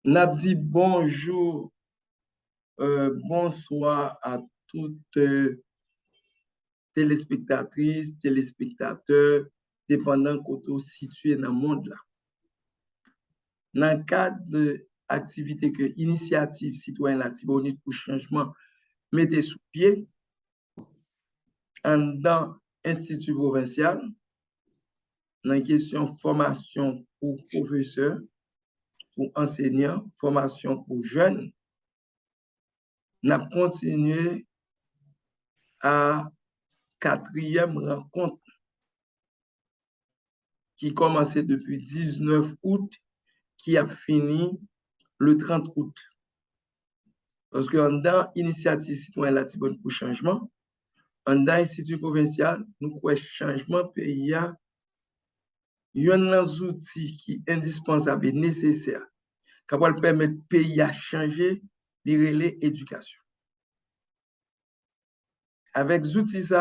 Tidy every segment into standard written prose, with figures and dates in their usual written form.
N'a dit bonjour, bonsoir à toutes téléspectatrices, téléspectateurs, dépendant côté situé dans le monde là. Dans le cadre de l'activité que Initiative Citoyenne Latibonite pour Changement mettait sous pied, dans l'Institut provincial, dans la question formation pour professeurs, pour enseignants, formation pour jeunes, nous avons continué à quatrième rencontre qui commençait depuis 19 août, qui a fini le 30 août. Parce que dans l'initiative citoyenne Latibonite pour changement, dans l'Institut provincial, nous croyons changement pays, il y a un outil qui est indispensable et nécessaire, qui va permettre au pays à changer les relais éducation. Avec ces outils,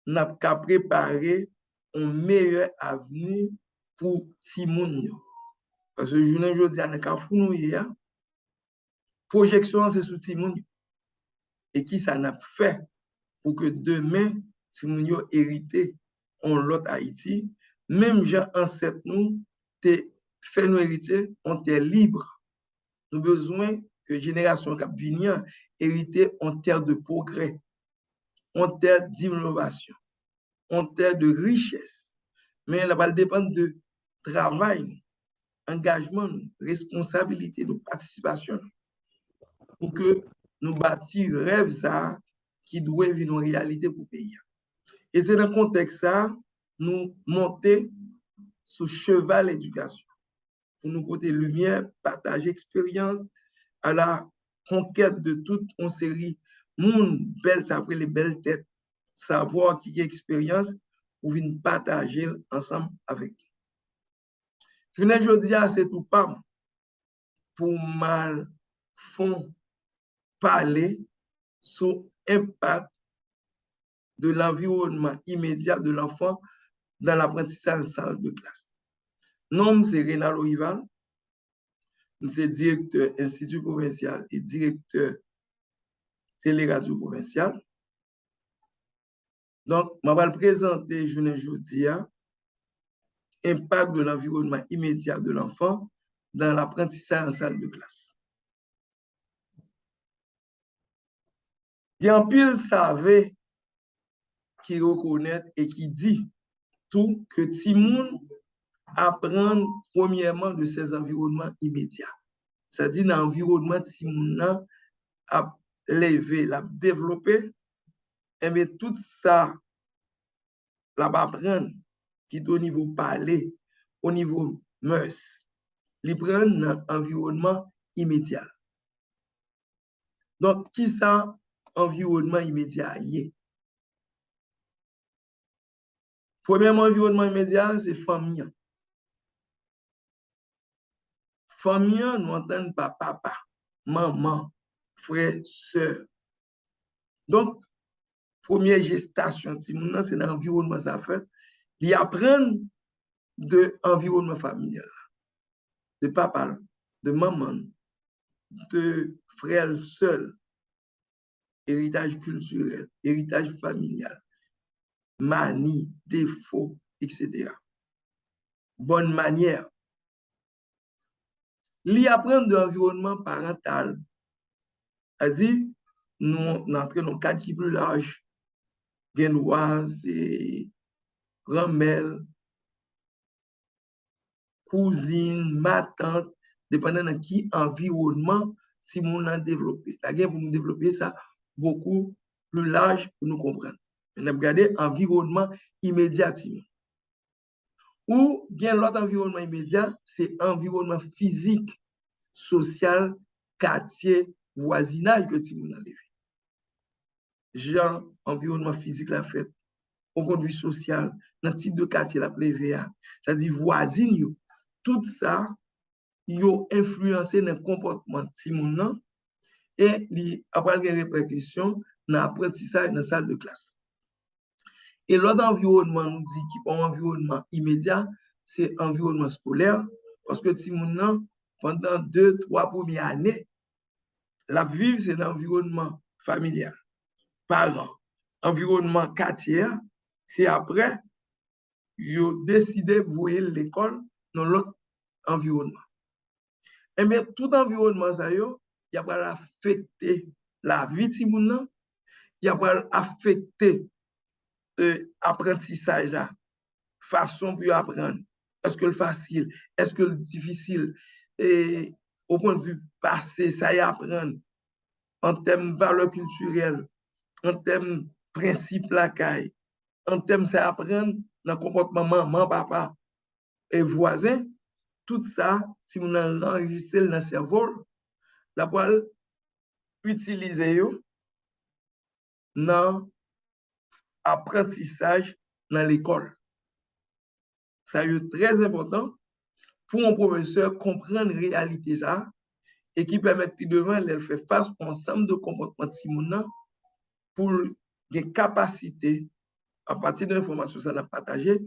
nous avons préparé un meilleur avenir pour Timoun. Parce que je ne dis pas projection, c'est sous Timoun. Et qui ça n'a fait pour que demain, Timoun hérité en l'autre Haïti, même gens ancêtres nous, fait nous hériter, on est libre. Nous avons besoin que génération qui vient hériter en terre de progrès, en terre d'innovation, en terre de richesse. Mais elle va dépendre de travail, engagement, responsabilité, de participation pour que nous bâtissions rêve ça qui doit venir en réalité pour le pays. Et c'est dans ce contexte ça, nous monter sous cheval éducation pour nous porter lumière, partager expérience à la conquête de toute une série monde belle après les belles têtes, savoir qui a expérience pour venir partager ensemble avec nous. Je ne dis pas c'est tout pas pour mal fond parler sur l'impact de l'environnement immédiat de l'enfant dans l'apprentissage en salle de classe. Nom, c'est Rénal Orival, c'est directeur Institut provincial et directeur Téléradio provincial. Donc, je vais présenter jeudi l'impact de l'environnement immédiat de l'enfant dans l'apprentissage en salle de classe. Il y a un pile savait qui reconnaît et qui dit tout que Timoun apprend premièrement de ses environnements immédiats. C'est-à-dire dans l'environnement Timoun a levé, l'a développé, et bien tout ça, la va apprendre qui est au niveau parler, au niveau mœurs, il prend dans l'environnement immédiat. Donc, qui ça, environnement immédiat? Premièrement, environnement immédiat, c'est famille. Famille, nous entendons pas papa, maman, frère, soeur. Donc, première gestation, c'est dans l'environnement ça fait. Il apprend de l'environnement familial, de papa, de maman, de frère seul, héritage culturel, héritage familial, manie, défaut, etc. Bonne manière. L'y apprendre de l'environnement parental. C'est-à-dire, nous entrons dans un cadre qui est plus large. Genoise, grand-mère, cousine, ma tante, dépendant de qui environnement si on a développé. C'est-à-dire, pour nous développer ça beaucoup plus large pour nous comprendre. On a regardé environnement immédiatement. Ou bien l'autre environnement immédiat, c'est environnement physique, social, quartier, voisinage que tu m'as levé. Genre, environnement physique la fête, au conduit social, dans le type de quartier la PVA, c'est-à-dire voisine, tout ça, yo influencé dans le comportement de Simon et après les répercussions dans l'apprentissage dans la salle de classe. Et l'autre environnement nous dit qui est un environnement immédiat, c'est environnement scolaire, parce que Simon pendant 2-3 premières années, la vivre, c'est l'environnement familial, parents, environnement quartier, c'est après, ils ont décidé de vouer l'école dans l'autre environnement. Et bien, tout environnement, ça y est, il va affecter la vie de Timoun, il va affecter l'apprentissage, la façon pour apprendre. Est-ce que le facile, est-ce que le difficile, et au point de vue passé, ça y apprendre en termes de valeurs culturelles, en termes de principes la caille, en termes de ça apprendre dans le comportement maman, papa et voisin, tout ça, si on enregistre dans le cerveau, la poêle utiliser dans l'apprentissage dans l'école. Ça est très important pour un professeur comprendre la réalité ça et qui permet plus devant elle faire face à un ensemble de comportements de Simona pour des capacités à partir de l'information que ça a partagé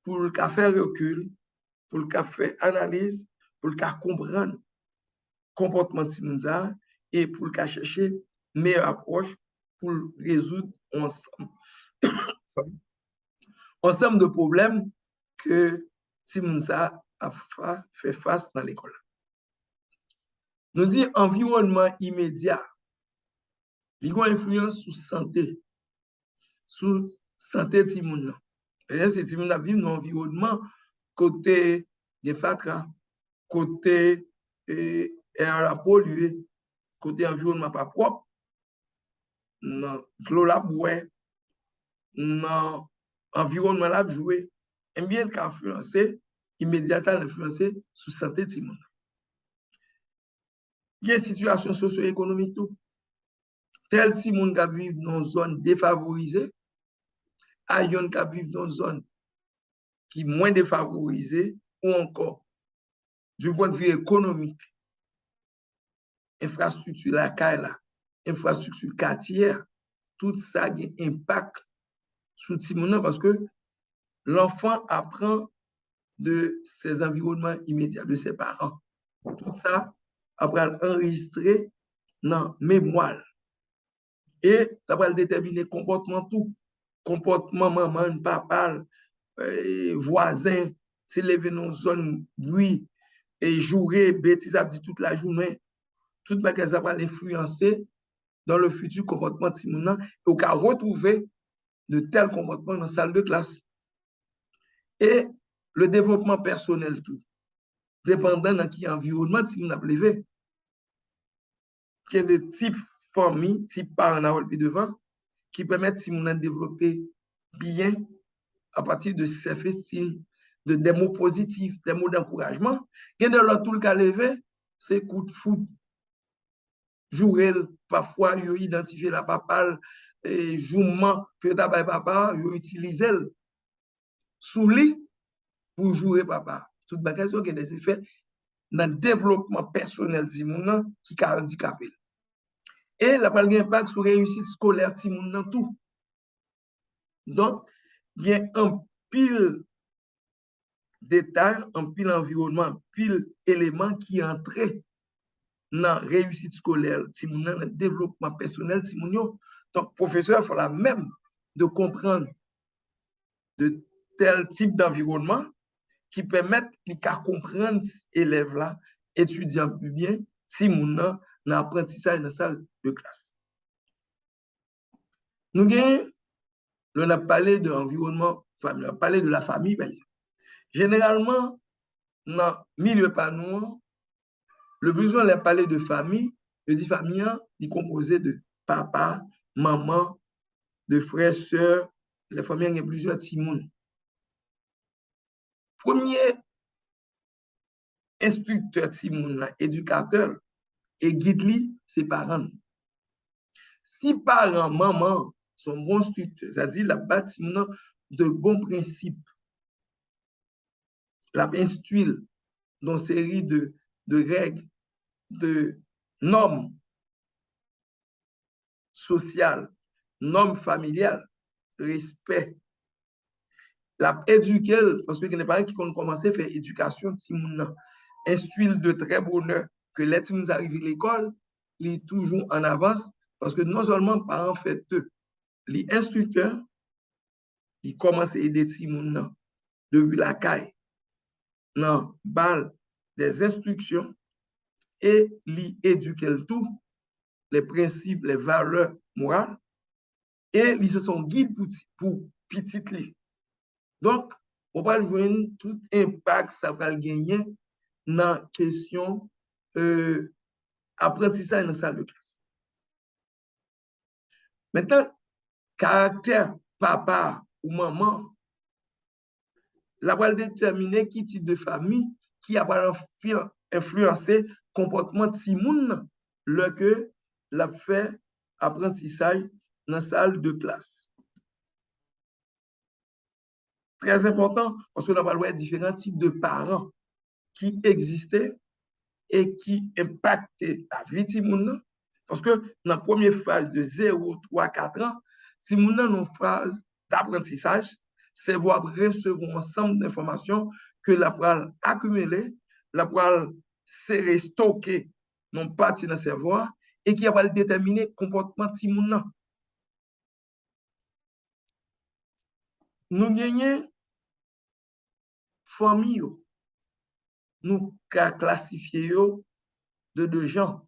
pour le faire recul, pour le faire analyse, pour le comprendre le comportement de Simona et pour le chercher une meilleure approche pour résoudre ensemble de problèmes que Simona a fait face dans l'école. Nous disons environnement immédiat, il a une influence sur santé de Simona. Si Simona vit dans un environnement côté des fatra, côté air pollué, côté environnement pas propre, dans l'eau la boue, dans l'environnement la joué, et bien il a influencé immédiatement influencé sur la santé de Simona. Il y a une situation socio-économique tout. Tel Simon qui vit dans une zone défavorisée, à yon qui vit dans une zone qui est moins défavorisée, ou encore, du point de vue économique, infrastructure la caille, infrastructure quartier, tout ça a un impact sur Simon parce que l'enfant apprend de ses environnements immédiats, de ses parents. Tout ça, après enregistrer dans la mémoire. Et ça va déterminer le comportement tout. Comportement maman, papa, voisin, se lever dans une zone bruit et jouer, bêtises, dit toute la journée. Tout bagage ça va l'influencer dans le futur comportement de Simona et au cas retrouver de tels comportements dans la salle de classe. Et le développement personnel tout, dépendant de qui environnement Simona a levé. Quel est le type famille, type parent devant, qui permettent Simona de développer bien à partir de self-esteem, de des mots positifs, des mots d'encouragement. Et de l'autre, tout le cas levé, c'est coup de foot. Jouer, parfois, ils identifié la papa, et jouement, peut-être papa, ils utilisent elle sous lit pour jouer papa. Toute bagage qui a des effets dans le développement personnel de mon qui est handicapé. Et la parole impact sur la réussite scolaire de mon tout. Donc, il y a un pile détail, un pile environnement, un pile élément qui entrent dans la réussite scolaire, dans le développement personnel. Donc, professeur, il faut la même de comprendre de tel type d'environnement qui permettent de comprendre l'élève là, étudiant plus bien, dans l'apprentissage dans la salle de classe. Nous avons parlé de l'environnement familial, on a parlé de la famille, par exemple. Généralement, dans le milieu panneau, le besoin de parler de famille, je dis famille, il est composé de papa, maman, de frères, sœurs, les familles, il y a plusieurs timons. Premier instructeur timon, éducateur, et guide c'est parents. Si parents, maman sont bons instructeurs, c'est-à-dire la bâtiment de bons principes, la instruit dans une série de règles, de normes sociales, normes familiales, respect. La éduquer, parce que les parents qui ont commencé à faire éducation, instruire de très bonne heure que les petits arrivent à l'école, il est toujours en avance parce que non seulement parents fait eux, les instructeurs, ils commencent à aider les petits depuis la caille, dans balle des instructions et les éduquer le tout, les principes, les valeurs morales, et ils se sont guides pour petit li. Donc, on va jouer tout impact ça va gagner dans la question apprentissage dans la salle de classe. Maintenant, caractère papa ou maman, la va déterminer qui type de famille qui va influencer le comportement de Timoun lorsque l'a fait apprentissage dans la salle de classe. Très important parce que nous avons différents types de parents qui existaient et qui impactaient la vie de Timoun. Parce que dans la première phase de 0, 3, 4 ans, Timoun a une phase d'apprentissage, c'est voir recevoir un ensemble d'informations que la pral accumuler, la pral serrer, stocker, non pas dans le cerveau, et qui va déterminer le comportement de Timoun. Nous gagnons famille, nous classifier de deux genres,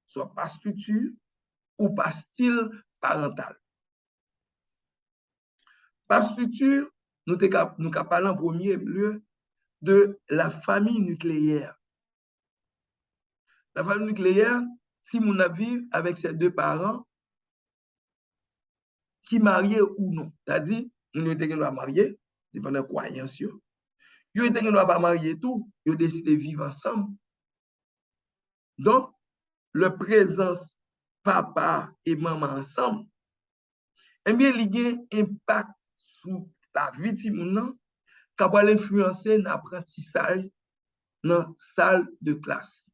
soit par structure ou par style parental. Par structure, nous parlons en premier lieu de la famille nucléaire. La famille nucléaire, si mon vit avec ses deux parents, qui mariés ou non, c'est-à-dire, nous étions mariés, dépendant de croyance, ils étaient pas mariés tout, ils ont décidé de vivre ensemble. Donc, la présence papa et maman ensemble, eh bien, il y a un impact sur la vie de mon qui va influencer l'apprentissage dans la salle de classe.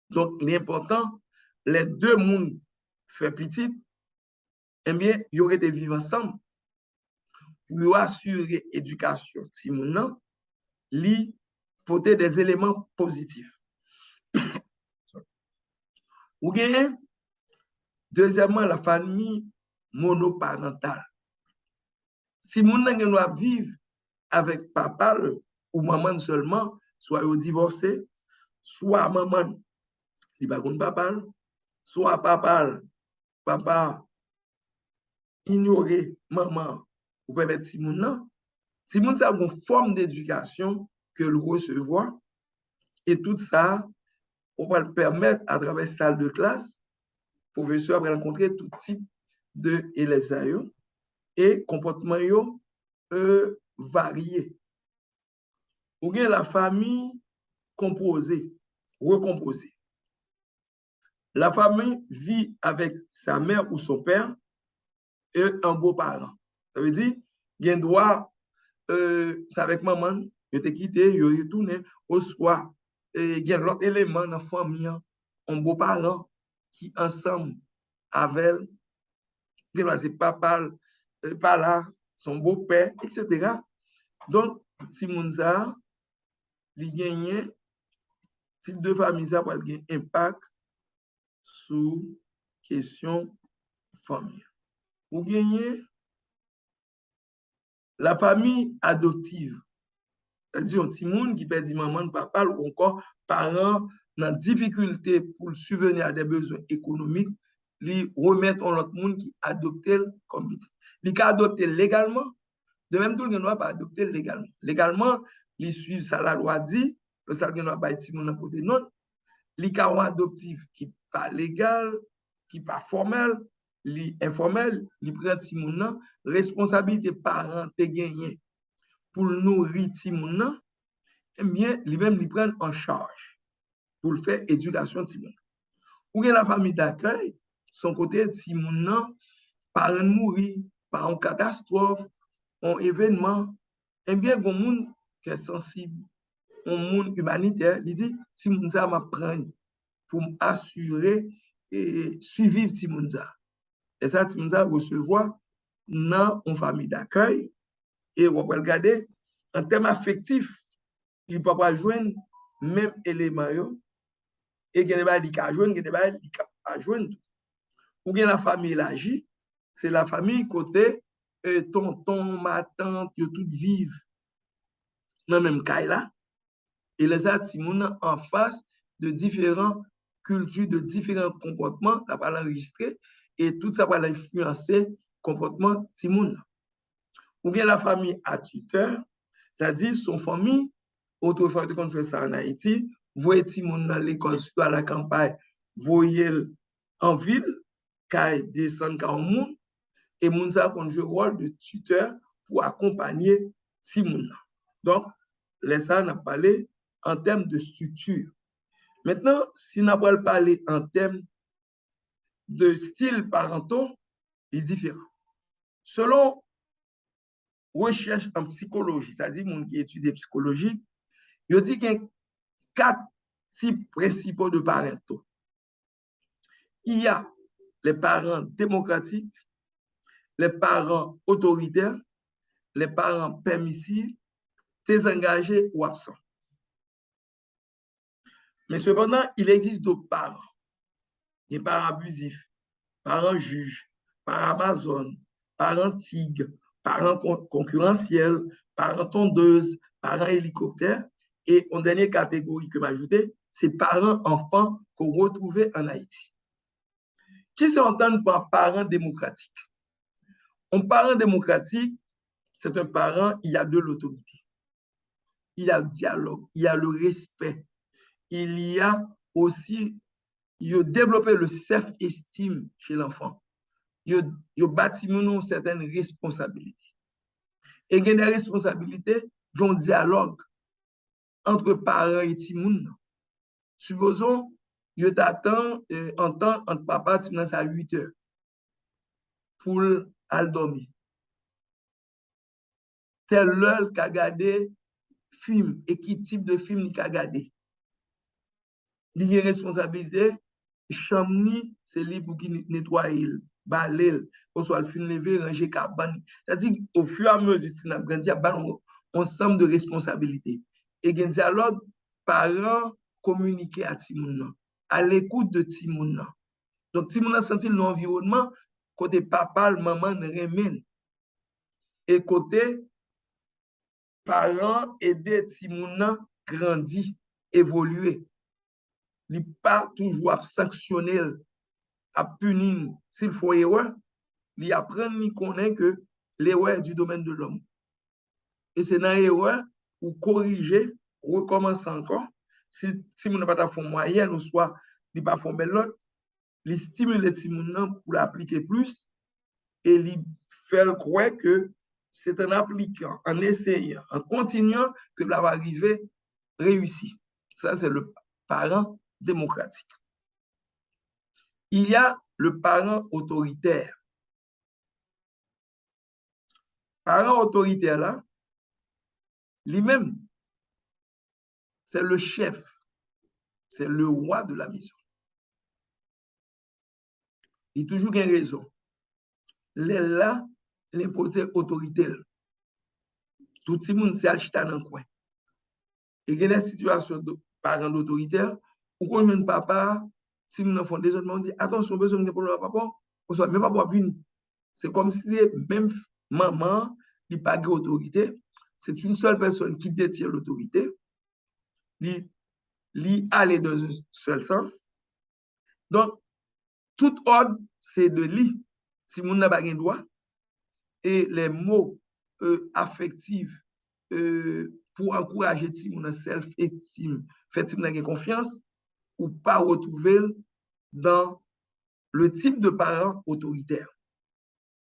Donc, l'important, les deux mondes fait petit, eh bien, ils auraient été vivre ensemble pour assurer l'éducation de mon li porter des éléments positifs. Ou bien, deuxièmement, la famille monoparentale. Si mon doit vivre avec papa ou maman seulement, soit au divorcé, soit maman, si pas papa, soit papa ignorer maman ou permettre si mon a une forme d'éducation que le recevoir et tout ça, on va le permettre à travers la salle de classe, professeur va rencontrer tout type d'élèves et comportement varié. Ou bien la famille composée, recomposée. La famille vit avec sa mère ou son père et un beau-parent. Ça veut dire, il y a un droit, c'est avec maman, je t'ai quitté, je retourné, au soir, il y a l'autre élément dans la famille, un beau-parent qui ensemble avec, c'est papa, là, son beau-père, etc. Donc, si Mounza, il gagne, type de famille, ça va avoir un impact sur question famille. Vous gagnez la famille adoptive. C'est-à-dire un petit monde qui perd maman, papa ou encore parents dans difficulté pour subvenir à des besoins économiques, lui remettre en l'autre monde qui adopte comme petit. Il peut adopter légalement, de même tout le monde ne doit pas adopter légalement. Légalement, il suit ça la loi dit, le ça ne doit pas être mon côté non. Les cas adoptifs qui n'est pas légal, qui n'est pas formel, li informel, li prend Timoun, responsabilité parent te gagné pour nourrir Timoun, eh bien, lui-même, il prend en charge pour le faire éducation Timoun. Ou bien la famille d'accueil, son côté Timoun, par un mourir, par une catastrophe, un événement, eh bien, il y a un monde qui est sensible, un monde humanitaire, il dit, Timoun, ça m'apprend pour m'assurer et suivre Timoun. Et ça, Timounza recevoir dans une famille d'accueil. Et on va regarder, en termes affectifs, il ne peut pas joindre même élément, et il y a des choses qui joindre, il y a des choses qui pas joindre. Ou bien la famille élargie, c'est la famille côté tonton, ma tante, ils toutes vivent dans le même cas là. Et les Timoun en face de différentes cultures, de différents comportements, ça va l'enregistrer et tout ça va influencer le comportement Timoun. Ou bien la famille à tuteur, c'est-à-dire son famille, autrefois qu'on fait ça en Haïti, voyez Timoun dans l'école, surtout à la campagne, voyez en ville, quand descend quand monde, et moun sa qu'on joue le rôle de tuteur pour accompagner Timoun. Donc, les ça, on a parlé en termes de structure. Maintenant, si on a parlé en termes de style parentaux, il est différent. Selon recherche en psychologie, c'est-à-dire les gens qui étudient psychologie, il dit qu'il y a 4 types principaux de parentaux. Il y a les parents démocratiques, les parents autoritaires, les parents permissifs, désengagés ou absents. Mais cependant, il existe d'autres parents. Les parents abusifs, parents juges, parents amazones, parents tigres, parents concurrentiels, parents tondeuses, parents hélicoptères. Et en dernière catégorie que m'ajouter, c'est parents enfants qu'on retrouvait en Haïti. Qui s'entend par parents démocratiques? Un parent démocratique, c'est un parent, il y a de l'autorité. Il y a le dialogue, il y a le respect. Il y a aussi, il a développé le self-estime chez l'enfant. Il a bâti une certaine responsabilité. Et il y a des responsabilités, il y a un dialogue entre parents et timoun. Supposons, il t'attend en temps entre papa et à 8 heures pour aller dormir. Tel l'heure qu'a gardé film et qui type de film il a regardé. Il y a responsabilité, chambre c'est lui pour qui nettoyer, balayer, pour soit le film levé, ranger cabane. C'est-à-dire au fur et à mesure que nous grandissons, il y a un ensemble de responsabilités. Et il y a un dialogue parents communiquer à Timoun, à l'écoute de Timoun. Donc Timoun a senti l'environnement côté papa, maman remène et côté parents aider Timoun grandir, évoluer. Il n'est pas toujours sanctionner, à punir. S'il faut erreur, il apprend, il connaît que l'erreur est du domaine de l'homme. Et c'est dans l'erreur ou corriger, recommencer encore. Si on n'a pas fait moyenne ou soit il n'a pas fait l'autre, il stimule les gens pour l'appliquer plus et il fait croire que c'est en appliquant, en essayant, en continuant que là va arriver réussi. Ça, c'est le parent démocratique. Il y a le parent autoritaire. Parent autoritaire là, lui-même, c'est le chef, c'est le roi de la maison. Il y a toujours une raison. Il est là, l'imposer autorité. Tout le monde s'est acheté dans le coin. Et il y a des situations de parents autoritaires où quand un papa, si nous font des autres, on dit attention, besoin de problème papa, on soit même pas venir. C'est comme si même maman n'a pas d'autorité. C'est une seule personne qui détient l'autorité. Il aller dans un seul sens. Donc, tout ordre, c'est de lui. Si moun n'a pas de droit, et les mots affectifs pour encourager si moun a self-estime, fait si moun a confiance, ou pas retrouver dans le type de parent autoritaire.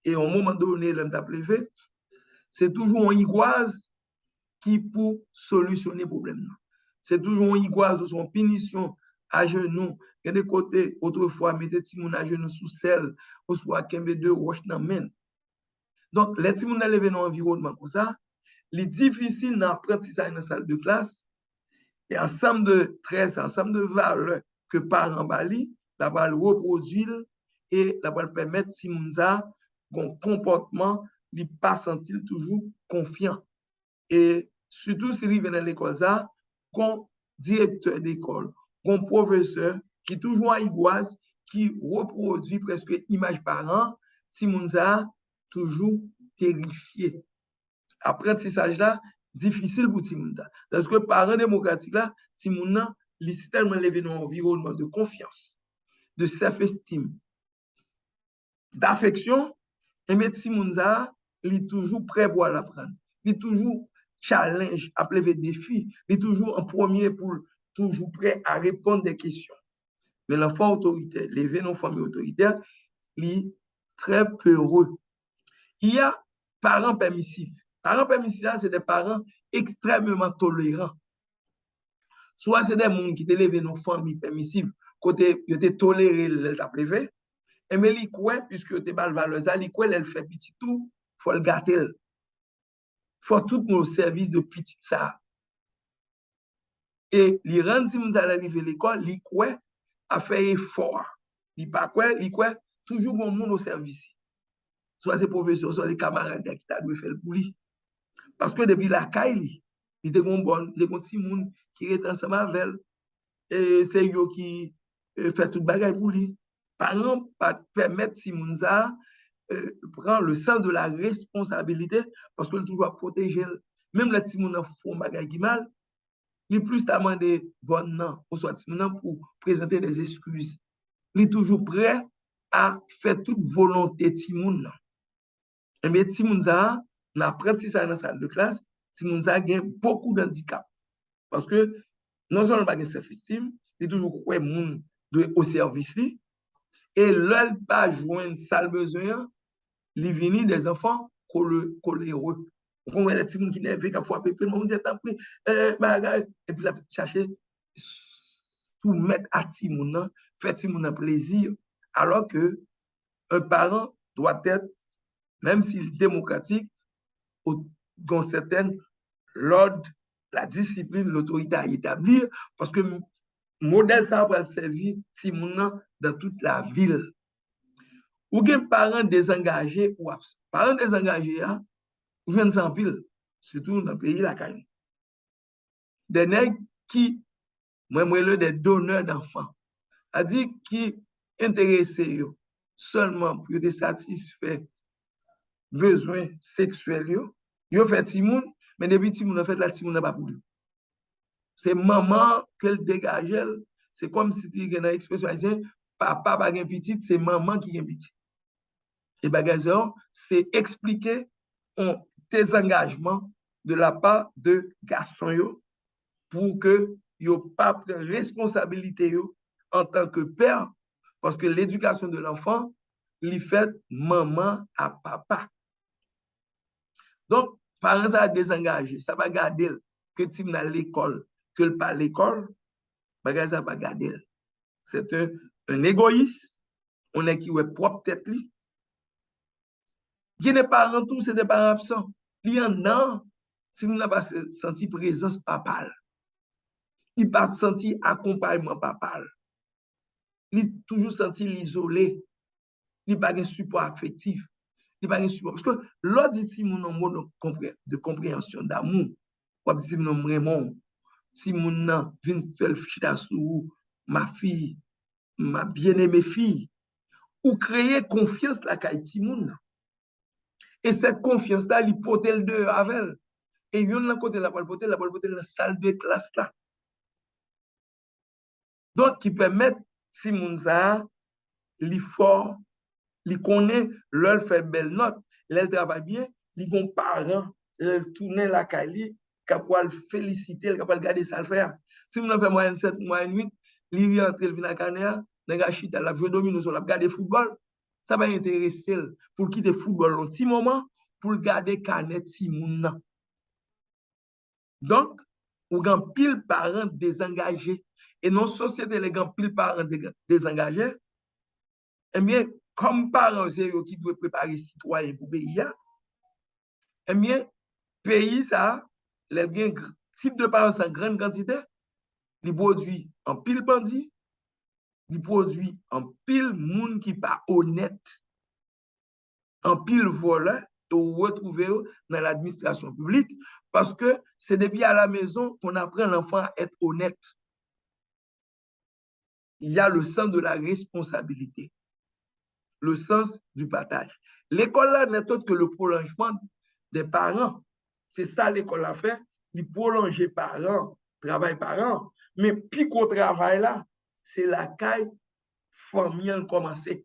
Et au moment donné, c'est toujours une iguase qui pour solutionner le problème. C'est toujours une iguase ou son punition à genoux. Il y a des côtés, autrefois, mettez Timoun à genoux sous sel, ou soit Kembe de roche dans main. Donc, les Timoun à lever dans un environnement comme ça, il est difficile d'apprendre ça dans la salle de classe. Et ensemble de 13, ensemble de valeurs que parents bali, la va le reproduire et la va le permettre Timoun ça, un comportement, il pas sentir toujours confiant. Et surtout, si il vient à l'école, qu'on directeur d'école, un professeur qui toujours en iguase, qui reproduit presque image par an, si moun sa toujours terrifié. Apprentissage là, difficile pour ti moun sa. Parce que parents démocratiques là, ti moun nan, li si tellement levé dans un environnement de confiance, de self-esteem, d'affection, et mais ti moun sa, li toujours prêt pour l'apprendre. Li toujours challenge, à lever défi, li toujours en premier pour toujours prêt à répondre des questions. Mais l'enfant autoritaire, levé dans une famille autoritaire, li très peureux. Il y a parents permissifs. Parents permissifs, c'est des parents extrêmement tolérants. Soit c'est des gens qui élèvent dans une famille permissive, côté ils étaient tolérés, ils t'a prévé. Et mais li quoi puisque tu bal valeur ça, li quoi elle fait petit tout, faut le gâter. Faut tous nos services de petit ça. Et li rend si nous allons arriver à l'école, li quoi a fait effort. Li pas quoi, li quoi toujours bon monde au service. Soit c'est professeurs, soit les camarades qui t'a dû faire pour lui. Parce que depuis la caille, il était bon, il était petit monde qui est ensemble avec elle. Et c'est eux qui fait tout bagage pour lui. Par exemple, permettre si Mounza prend le sens de la responsabilité parce qu'il toujours protéger. Même les petits gens font bagage qui mal, il plus t'a demandé bon non, ou soit pour présenter des excuses. Il est toujours prêt à faire toute volonté de Timoun. Et bien, Timounza, dans l'apprentissage dans la salle de classe, Timounza a beaucoup d'handicap. Parce que non seulement il n'y a pas de self-esteem, il est toujours quoi moun au service. Et l'œil pas joindre salle besoin, il vient des enfants coléreux. On voit des petits gens qui n'avaient qu'à frapper, puis le monde dit tant pis, et puis la chercher soumettre à Timoun, faire Timoun plaisir, alors que un parent doit être, même s'il est démocratique, dans certaines l'ordre, la discipline, l'autorité à établir, parce que modèle ça va servir Timoun dans toute la ville. Ou bien parents désengagés ou absents. Parents désengagés, ils viennent sans pile, surtout dans le pays la Caille. Des nègres qui, moi, des donneurs d'enfants, a dit qui intéressés seulement pour être satisfaits besoins sexuels, ils fait Timoun, mais depuis Timoun, en fait, la Timoun n'a pas pour lui. C'est maman qu'elle dégage, c'est comme si tu as une expression haïtienne, papa pas un petit, c'est maman qui est petit. Et bagazon, c'est expliquer tes engagements de la part de garçons pour que yo pas prenne responsabilité en tant que père, parce que l'éducation de l'enfant, lui fait maman à papa. Donc, parents ça désengagé, ça va garder que tu à l'école, que le pas l'école, bagage ça va garder. C'est un égoïste, on est qui est propre tête li. Qui n'est pas en tout, c'est des parents absents. Il y en a, si vous n'avez pas senti présence papale, il pas senti accompagnement papal, il toujours senti l'isolé, il pas de support affectif, il pas de support. Parce que l'autre dit mon mot de compréhension, d'amour, ou dit mon vraiment, si mon nom vient faire chita sous ma fille, ma bien-aimée fille, ou créer confiance la kaiti moun. Et cette confiance-là, il porte le deux avec elle. Et il y a un côté la porte dans la salle de classe là. Donc, qui permettent, si Mounza, l'effort, il connaît, leur fait belle note, elle travaille bien, il ont parents, elle tourne la cali, capable féliciter, capable garder ça le faire. Si vous fait moyenne 7, moyenne 8, il rentre, il vient à Canéa, il a chita, il a joué domino, il a gardé football, ça va intéresser pour quitter le football un petit moment, pour garder Canet Simouna. Donc, ou gan pile parents désengagés, et non société les gan pile parents désengagés, eh bien, comme parents, c'est eux qui doivent préparer les citoyens pour le pays, eh bien, pays, ça, les bien type de parents en grande quantité, ils produisent en pile bandit, ils produisent en pile monde qui pas honnête, en pile voleur, retrouver dans l'administration publique parce que c'est depuis à la maison qu'on apprend l'enfant à être honnête. Il y a le sens de la responsabilité, le sens du partage. L'école là n'est autre que le prolongement des parents. C'est ça l'école a fait, il prolonger parents, travail parents, mais puis qu'au travail là, c'est la caille famille a commencé.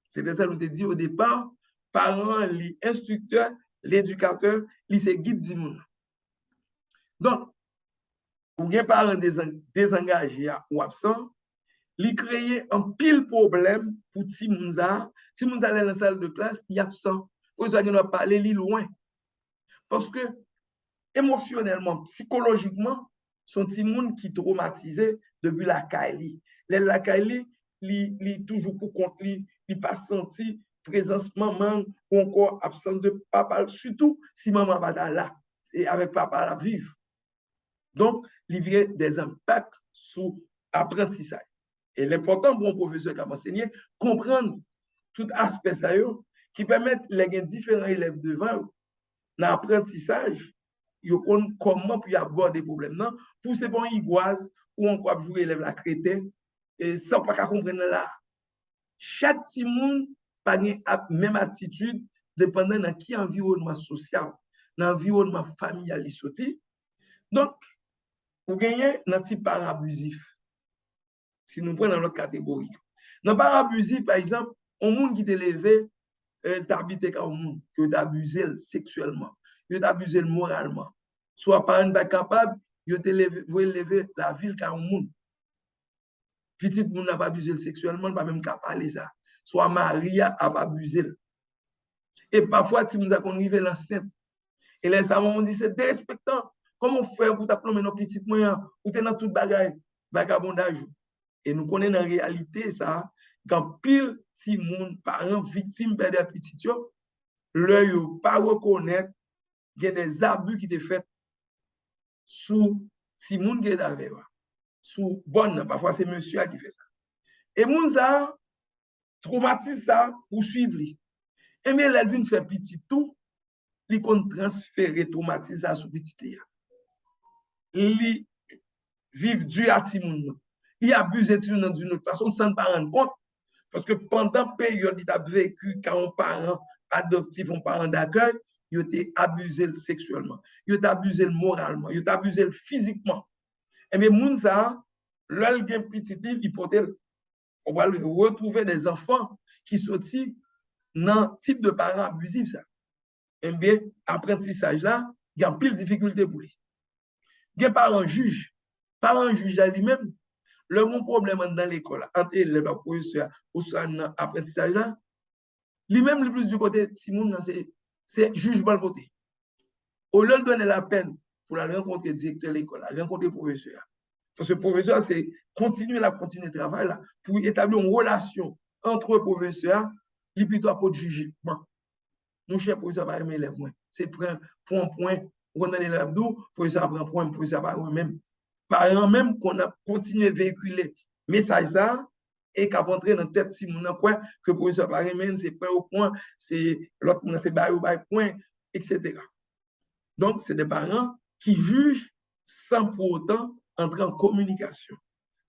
C'était ça que je te dit au départ, parents, les instructeurs, l'éducateur, les guide du monde. Donc, pour les parents désengagés ou absents, ils créent un pile problème pour Timounza. Timounza est dans la salle de classe, il est absent. Pour ça, il va parler loin. Parce que émotionnellement, psychologiquement, son Timoun qui est traumatisé depuis la Kaili. La Kaili, il toujours pour compte, il pas senti présence maman ou encore absence de papa, surtout si maman va là, et avec papa la vivre. Donc, il y a des impacts sur l'apprentissage. Et l'important pour un professeur qui a enseigné, comprendre tout aspect ça qui permet les différents élèves devant l'apprentissage, comment puis aborder des problèmes pour ces bons iguases ou encore jouer élève la crétin et sans pas comprendre là. Chaque petit monde pas la même attitude dépendant de qui environnement social, dans l'environnement familial il sorti. Donc, pour gagner un type par abusif. Si nous prenons l'autre catégorie. Dans par abusif, par exemple, un monde qui t'est élevé, t'habite comme un monde, qui t'a abusé sexuellement, qui t'a abusé moralement. Soit parents pas capable, qui t'a élevé la ville comme un monde. Petit monde n'a pas abusé sexuellement, pas même capable parler ça. Soit Maria a pas abusé. Et parfois, si nous avons arrivé l'enceinte, et là, ça on dit c'est dérespectant. Comment faire pour t'appeler nos petits moyens, ou t'es dans toute bagaille, vagabondage. Et nous connaissons en réalité ça, quand pile si mon parent victime de des petits yo, l'œil pas reconnaître qu'il y a des abus qui étaient faits sous si moun qui est avec sous bonne parfois c'est monsieur qui fait ça. Et moun ça traumatise ça pour suivre lui. Et bien elle vient faire petit tout, il compte transférer traumatise ça sur petit li. Il vivre du à ti moun. Il abuse d'une autre façon sans pas rendre compte. Parce que pendant la période il a vécu quand un parent adoptif, un parent d'accueil, il a été abusé sexuellement, il a été abusé moralement, il a été abusé physiquement. Et bien, moun ça, l'œil bien petit, il peut on va retrouver des enfants qui sont dans type de parents abusifs. Ça. Et bien, apprentissage là, il y a pile de difficultés pour lui. Il y a parents juges à lui-même. Le bon problème dans l'école, entre les professeurs ou dans l'apprentissage là, lui-même le plus du côté Simon, c'est jugement le côté. Au lieu de donner la peine pour la rencontrer directeur de l'école, la rencontrer professeur. Parce que le professeur, c'est continuer le travail là, pour établir une relation entre le professeur et plutôt pour le jugement. Mon cher professeur va aimer l'élève. C'est pour un point, on a l'élève d'où, professeur prend un point, professeur va même. Parents même qu'on a continué à véhiculer message ça et qu'à rentrer dans la tête si mon quoi que professeur va aimer, c'est pas au point, c'est l'autre c'est bail au bail point, etc. Donc, c'est des parents qui jugent sans pour autant entrer en communication,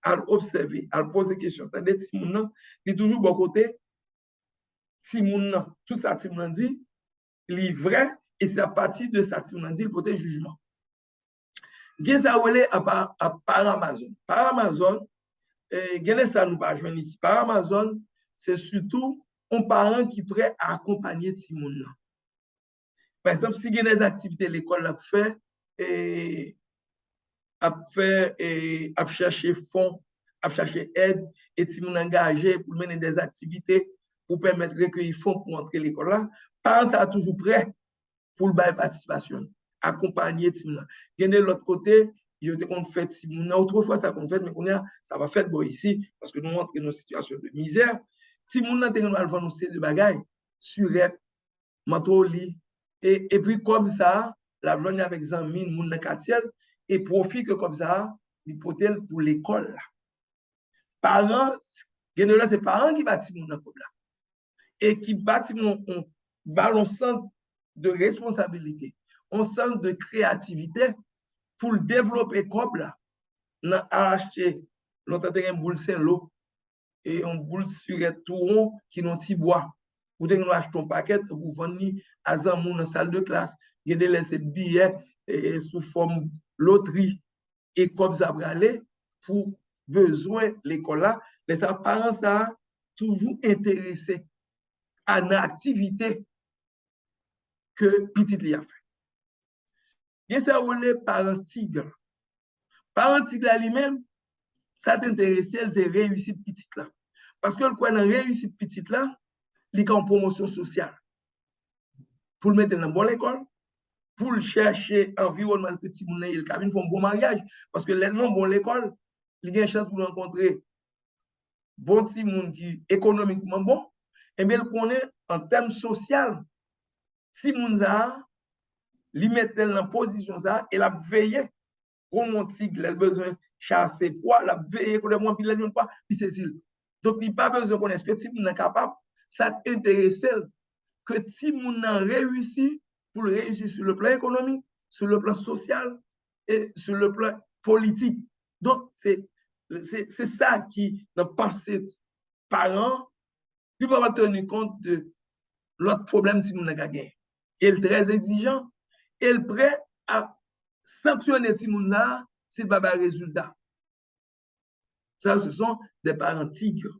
à observer, à poser des questions. Tandis que Simon, il est toujours bon côté. Simon, tout ça, Simon dit, il est vrai, et c'est à partir de ça, Simon dit, il peut jugement. Gen ça relé à par Amazon. Par Amazon, gen ça nous pas joindre ici. Par Amazon, c'est surtout un parent qui est prêt à accompagner Simon. Par exemple, si il y a des activités l'école a fait, à chercher fonds, à chercher aide, et si on engagé pour mener des activités pour permettre de recueillir fonds pour entrer l'école là, parents ça toujours prêt pour le bail participation, accompagner Timona. Il y a de l'autre côté, il y a qu'on fait Timona, autrefois ça qu'on fait, mais ça va faire bon ici, parce que nous entrons dans une situation de misère. Timona, nous allons nous de bagailles, surette, manteau lit, et puis comme ça, la vlogne avec Zamine, moun nakatiel, et profite que comme ça, l'hypothèse pour l'école. Parents, c'est parents qui bâtissent mon problème. Et qui bâtissent mon ballon centre de responsabilité, un sens de créativité pour développer comme là, on a acheté l'autre terrain boule Saint-Lô et on boule sur touron qui n'ont petit bois. Ou nous achetons un paquet pour vendre à Zamou dans la salle de classe. Il y a laissé billets sous forme loterie et comme ça aller pour besoin l'école là. Les parents ça toujours intéressés à une activité que petit li a fait. Il y a ça les parents tigres. Parents tigres lui-même, ça t'intéresse, c'est réussite petite là. Parce que le quoi dans réussite petite là, il y a une promotion sociale. Pour le mettre dans une bonne école, pour le chercher environnement petit monde, il a un bon mariage. Parce que les non bon l'école, il y a une chance pour rencontrer bon petit monde qui économiquement bon, et bien il connaît en termes social, si monde a, il met dans position ça, et la veiller, pour mon tigre, il a besoin de chasser poids, la veiller, pour le moins, il n'a pas, puis c'est il. Donc, il n'a pas besoin de connaître que si monde est capable, ça t'intéresse que si moun nan réussi pour réussir sur le plan économique, sur le plan social et sur le plan politique. Donc, c'est ça qui, dans le passé, parents, ils peuvent tenir compte de l'autre problème si moun nan gagné. Il est très exigeant, il est prêt à sanctionner si moun nan s'il n'a pas de résultat. Ça, ce sont des parents tigres.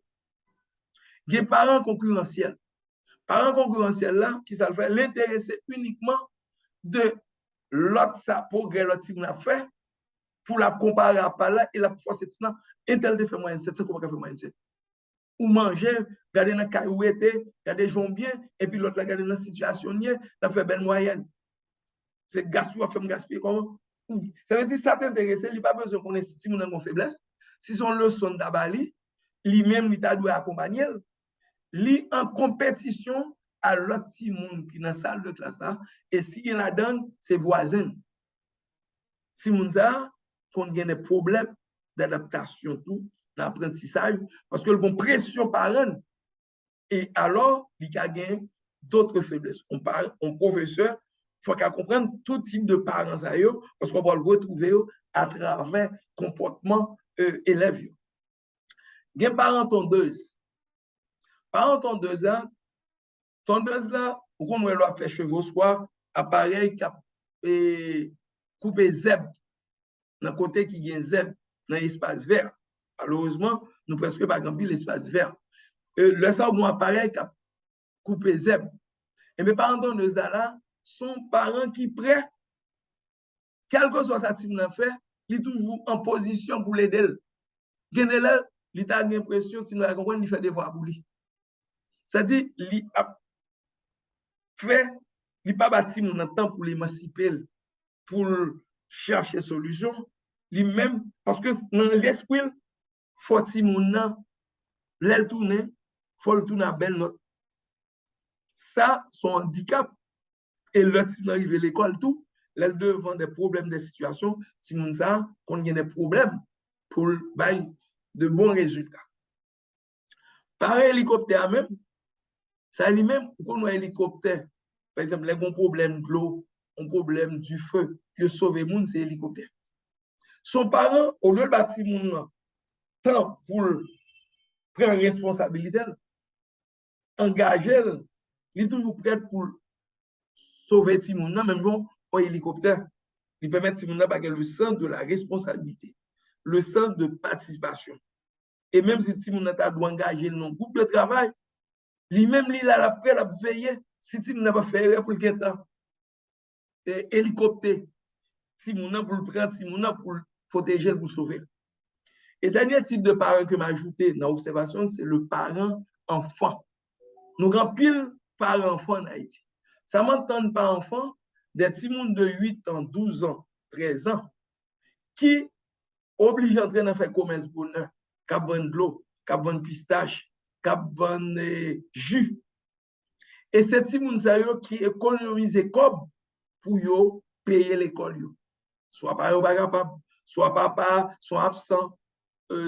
Des parents concurrentiels. Parents concurrentiels là, qui ça fait l'intéresser uniquement de l'autre ça progrès l'autre type n'a fait pour la comparer à pas là et la forcer non un tel de fait moyenne 7 c'est comment fait moyenne 7 ou manger garder dans caillouette garder jon bien et puis l'autre la garder dans situation nier la fait belle moyenne c'est gaspiller faire gaspiller comment ça veut dire ça t'intéresse il pas besoin qu'on ait si mon en faiblesse si son leçon d'abali lui-même il t'a doit accompagner li en compétition à l'autre petit monde qui dans la salle de classe là et si il la donne ses voisins si moun ça qu'on a des problèmes d'adaptation tout d'apprentissage parce que le bon pression parent et alors il y a d'autres faiblesses on parle on professeur faut qu'à comprendre tout type de parents ça yo parce qu'on va le retrouver à travers comportement élève gen parents tondeuse tondeuse là, ou qu'on va faire chevaux soir, appareil qui couper zèbre dans côté qui gagne zèbre dans l'espace vert. Malheureusement, nous presque pas grand l'espace vert. Le ça ou appareil qui couper zèbre. Et mes parents tondeuse là sont parents qui prêts quel que soit sa team n'a fait, il est toujours en position pour l'aider. Gagne là, il a l'impression si nous la comprendre, il fait des devoirs pour lui. C'est-à-dire, il a fait, il n'a pas bâti mon temps pour l'émanciper, pour chercher solution. Lui-même, parce que dans l'esprit, il faut que mon l'aile tourner, il faut le tourner à belle note. Ça, son handicap, et le type d'arriver à l'école, tout, l'aile devant des problèmes, des situations, si mon ça, qu'on a des problèmes pour de bons résultats. Pareil, hélicoptère même, ça lui-même, quand on a un hélicoptère, par exemple, les bons problèmes de l'eau, un problème du feu, que sauver le monde, c'est hélicoptère. Son parent, au lieu de bâtir mon temps pour prendre responsabilité, engager, il est toujours prêt pour sauver le monde, même bon, en hélicoptère. Il permet de avoir le sens de la responsabilité, le sens de participation. Et même si Timon a engagé dans un groupe de travail, lui-même, il a après la veiller si Timon n'a pas fait pour le temps. Hélicoptère, Timon pour le prendre, Timon pour le protéger, pour le sauver. Et le dernier type de parent que m'a ajouté dans l'observation, c'est le parent enfant. Nous avons pile parents enfants en Haïti. Ça m'entend par enfant des Timon de 8 ans, 12 ans, 13 ans, qui obligent d'entrer dans faire commerce bonheur, qui vendent de l'eau, qui vendent pistache, qui vendent jus. Et c'est ces gens qui économisent comme pour payer l'école. Soit parents pas capable, soit papa, soit absent,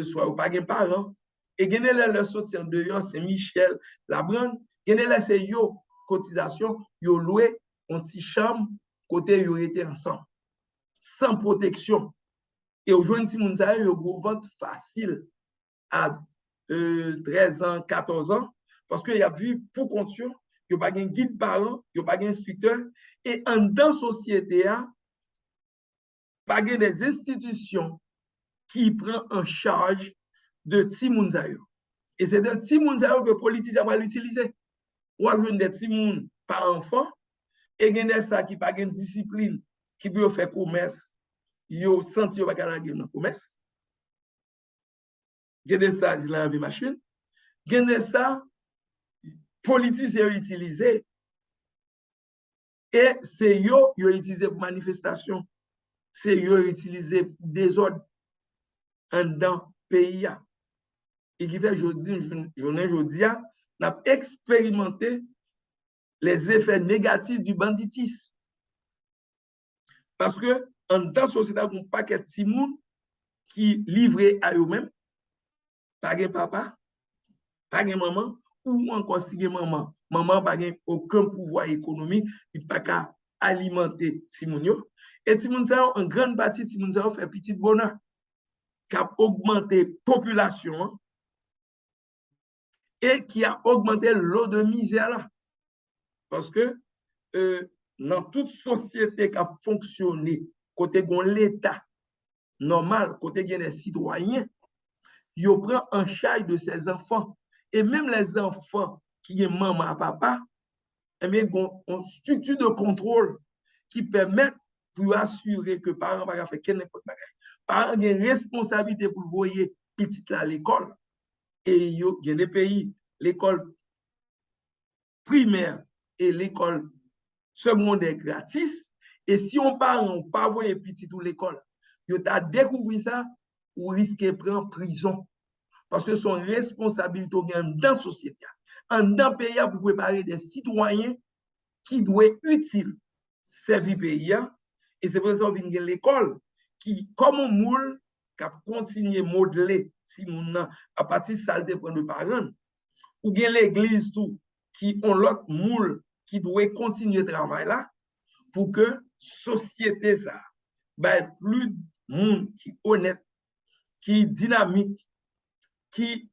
soit pas de parents. Et gagner le sortir en dehors, c'est Michel Labrande. Gagner c'est yo cotisation, yo loué une petite chambre, côté ils étaient ensemble, sans protection. Et aujourd'hui, si moun sa yo ventre facile à 13 ans, 14 ans, parce qu'il y a vu pour compte, il n'y a pas de guide parent, il n'y a pas d'instructeur, et en dans la société, il n'y a pas des institutions qui prennent en charge de Timoun Zayo. Et c'est de Timoun Zayo que les politiciens vont l'utiliser. Ou à des Timoun par enfant, et il y a des qui n'ont pas de discipline, qui peuvent faire commerce, ils ont senti qu'ils n'ont pas de commerce. Il y a des ça, ils ont machine. Il y a des ça, politiciens utilisés. Et c'est eux qui ont utilisé pour manifestation. C'est eux qui ont utilisé pour désordre dans le pays. Et qui fait aujourd'hui, on a expérimenté les effets négatifs du banditisme. Parce que dans la société, on n'a pas de petits monde qui livrent à eux-mêmes, pas de papa, pas de maman, ou encore si maman, maman n'a aucun pouvoir économique, il n'a pas qu'à alimenter Timounio. Et Timounio, en grande partie, Timounio fait petit bonheur, qui a augmenté la population et qui a augmenté l'eau de misère là. Parce que dans toute société qui a fonctionné, côté l'État normal, côté des citoyens, ils prennent en charge de ses enfants. Et même les enfants qui ont maman et papa, ont une structure de contrôle qui permet pour assurer que les parents ne peuvent pas faire n'importe quoi. Les parents ont une responsabilité pour voyer petit à l'école. Et il y a des pays, l'école primaire et l'école secondaire gratis. Et si on parent ne pas voyer petit à l'école, vous avez découvert ça, ou risquez de prendre prison. Parce que son responsabilité dans la société, en dans le pays, pour préparer des citoyens qui doivent être utiles, servir le pays. Et c'est pour ça qu'on vient l'école, qui, comme un moule, qui a continué à modeler, si mon à partir de ça, de parents, ou bien l'église, tout, qui ont l'autre moule, qui doit continuer le travail là, pour que la société, ça, ben, plus de monde qui est honnête, qui est dynamique, qui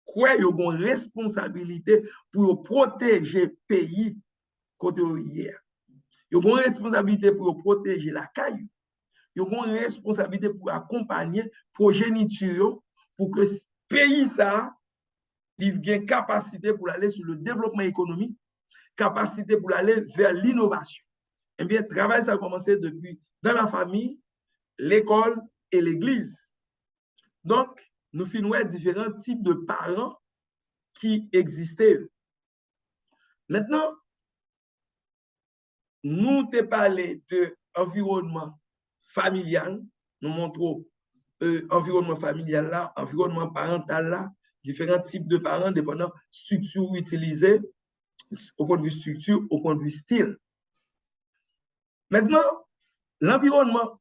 croit qu'ils ont une responsabilité pour protéger le pays côté hier. Ils ont une responsabilité pour protéger la caille. Ils ont une responsabilité pour accompagner la progéniture pour que ce pays ça ait une capacité pour aller sur le développement économique, capacité pour aller vers l'innovation. Eh bien, le travail ça a commencé depuis dans la famille, l'école et l'église. Donc, nous finissons différents types de parents qui existaient. Maintenant, nous te parlé de environnement familial, nous montrons environnement familial là, environnement parental là, différents types de parents dépendant structure utilisée, au point de vue structure, au point de vue style. Maintenant, l'environnement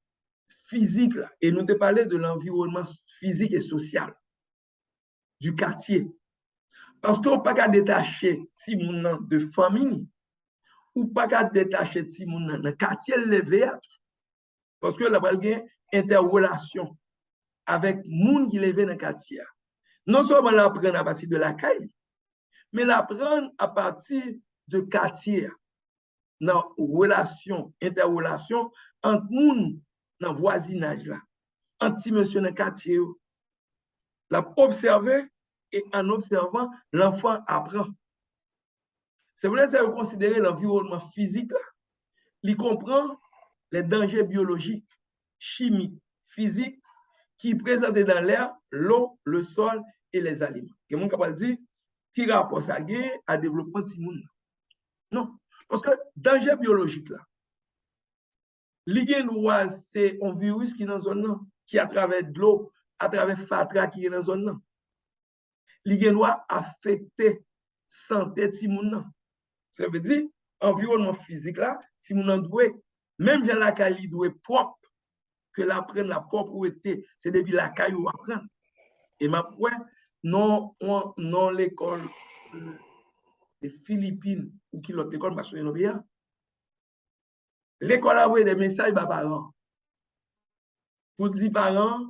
physique là, et nous te parlé de l'environnement physique et social du quartier. Parce qu'on ne peut pas détacher si mon de famille ou pas détacher si mon dans le quartier levé parce que la il y a une interrelation avec moun qui levé dans le quartier. Non seulement l'apprendre à partir de la caille, mais l'apprendre à partir de quartier, dans relation, interrelation entre moun dans voisinage là, entre monsieur dans quartier, l'a observer et en observant l'enfant apprend. C'est pour ça que vous considérez l'environnement physique, il comprend les dangers biologiques, chimiques, physiques qui présentent dans l'air, l'eau, le sol et les aliments. Et mon capable dire qui rapport ça à développement de monde. Non, parce que danger biologique là, l'IGN c'est un virus qui est dans la zone là, qui à travers de l'eau, à travers fatra qui est dans la zone là. L'IGN affecter santé de monde. Ça veut dire, environnement physique là, si mon doit, même dans la caille doit propre, que la prenne la propreté, c'est depuis la caille ou apprendre. Et ma point, non l'école des Philippines ou qui l'autre école, parce que L'école a envoyé des messages aux parents. Pour dire parents,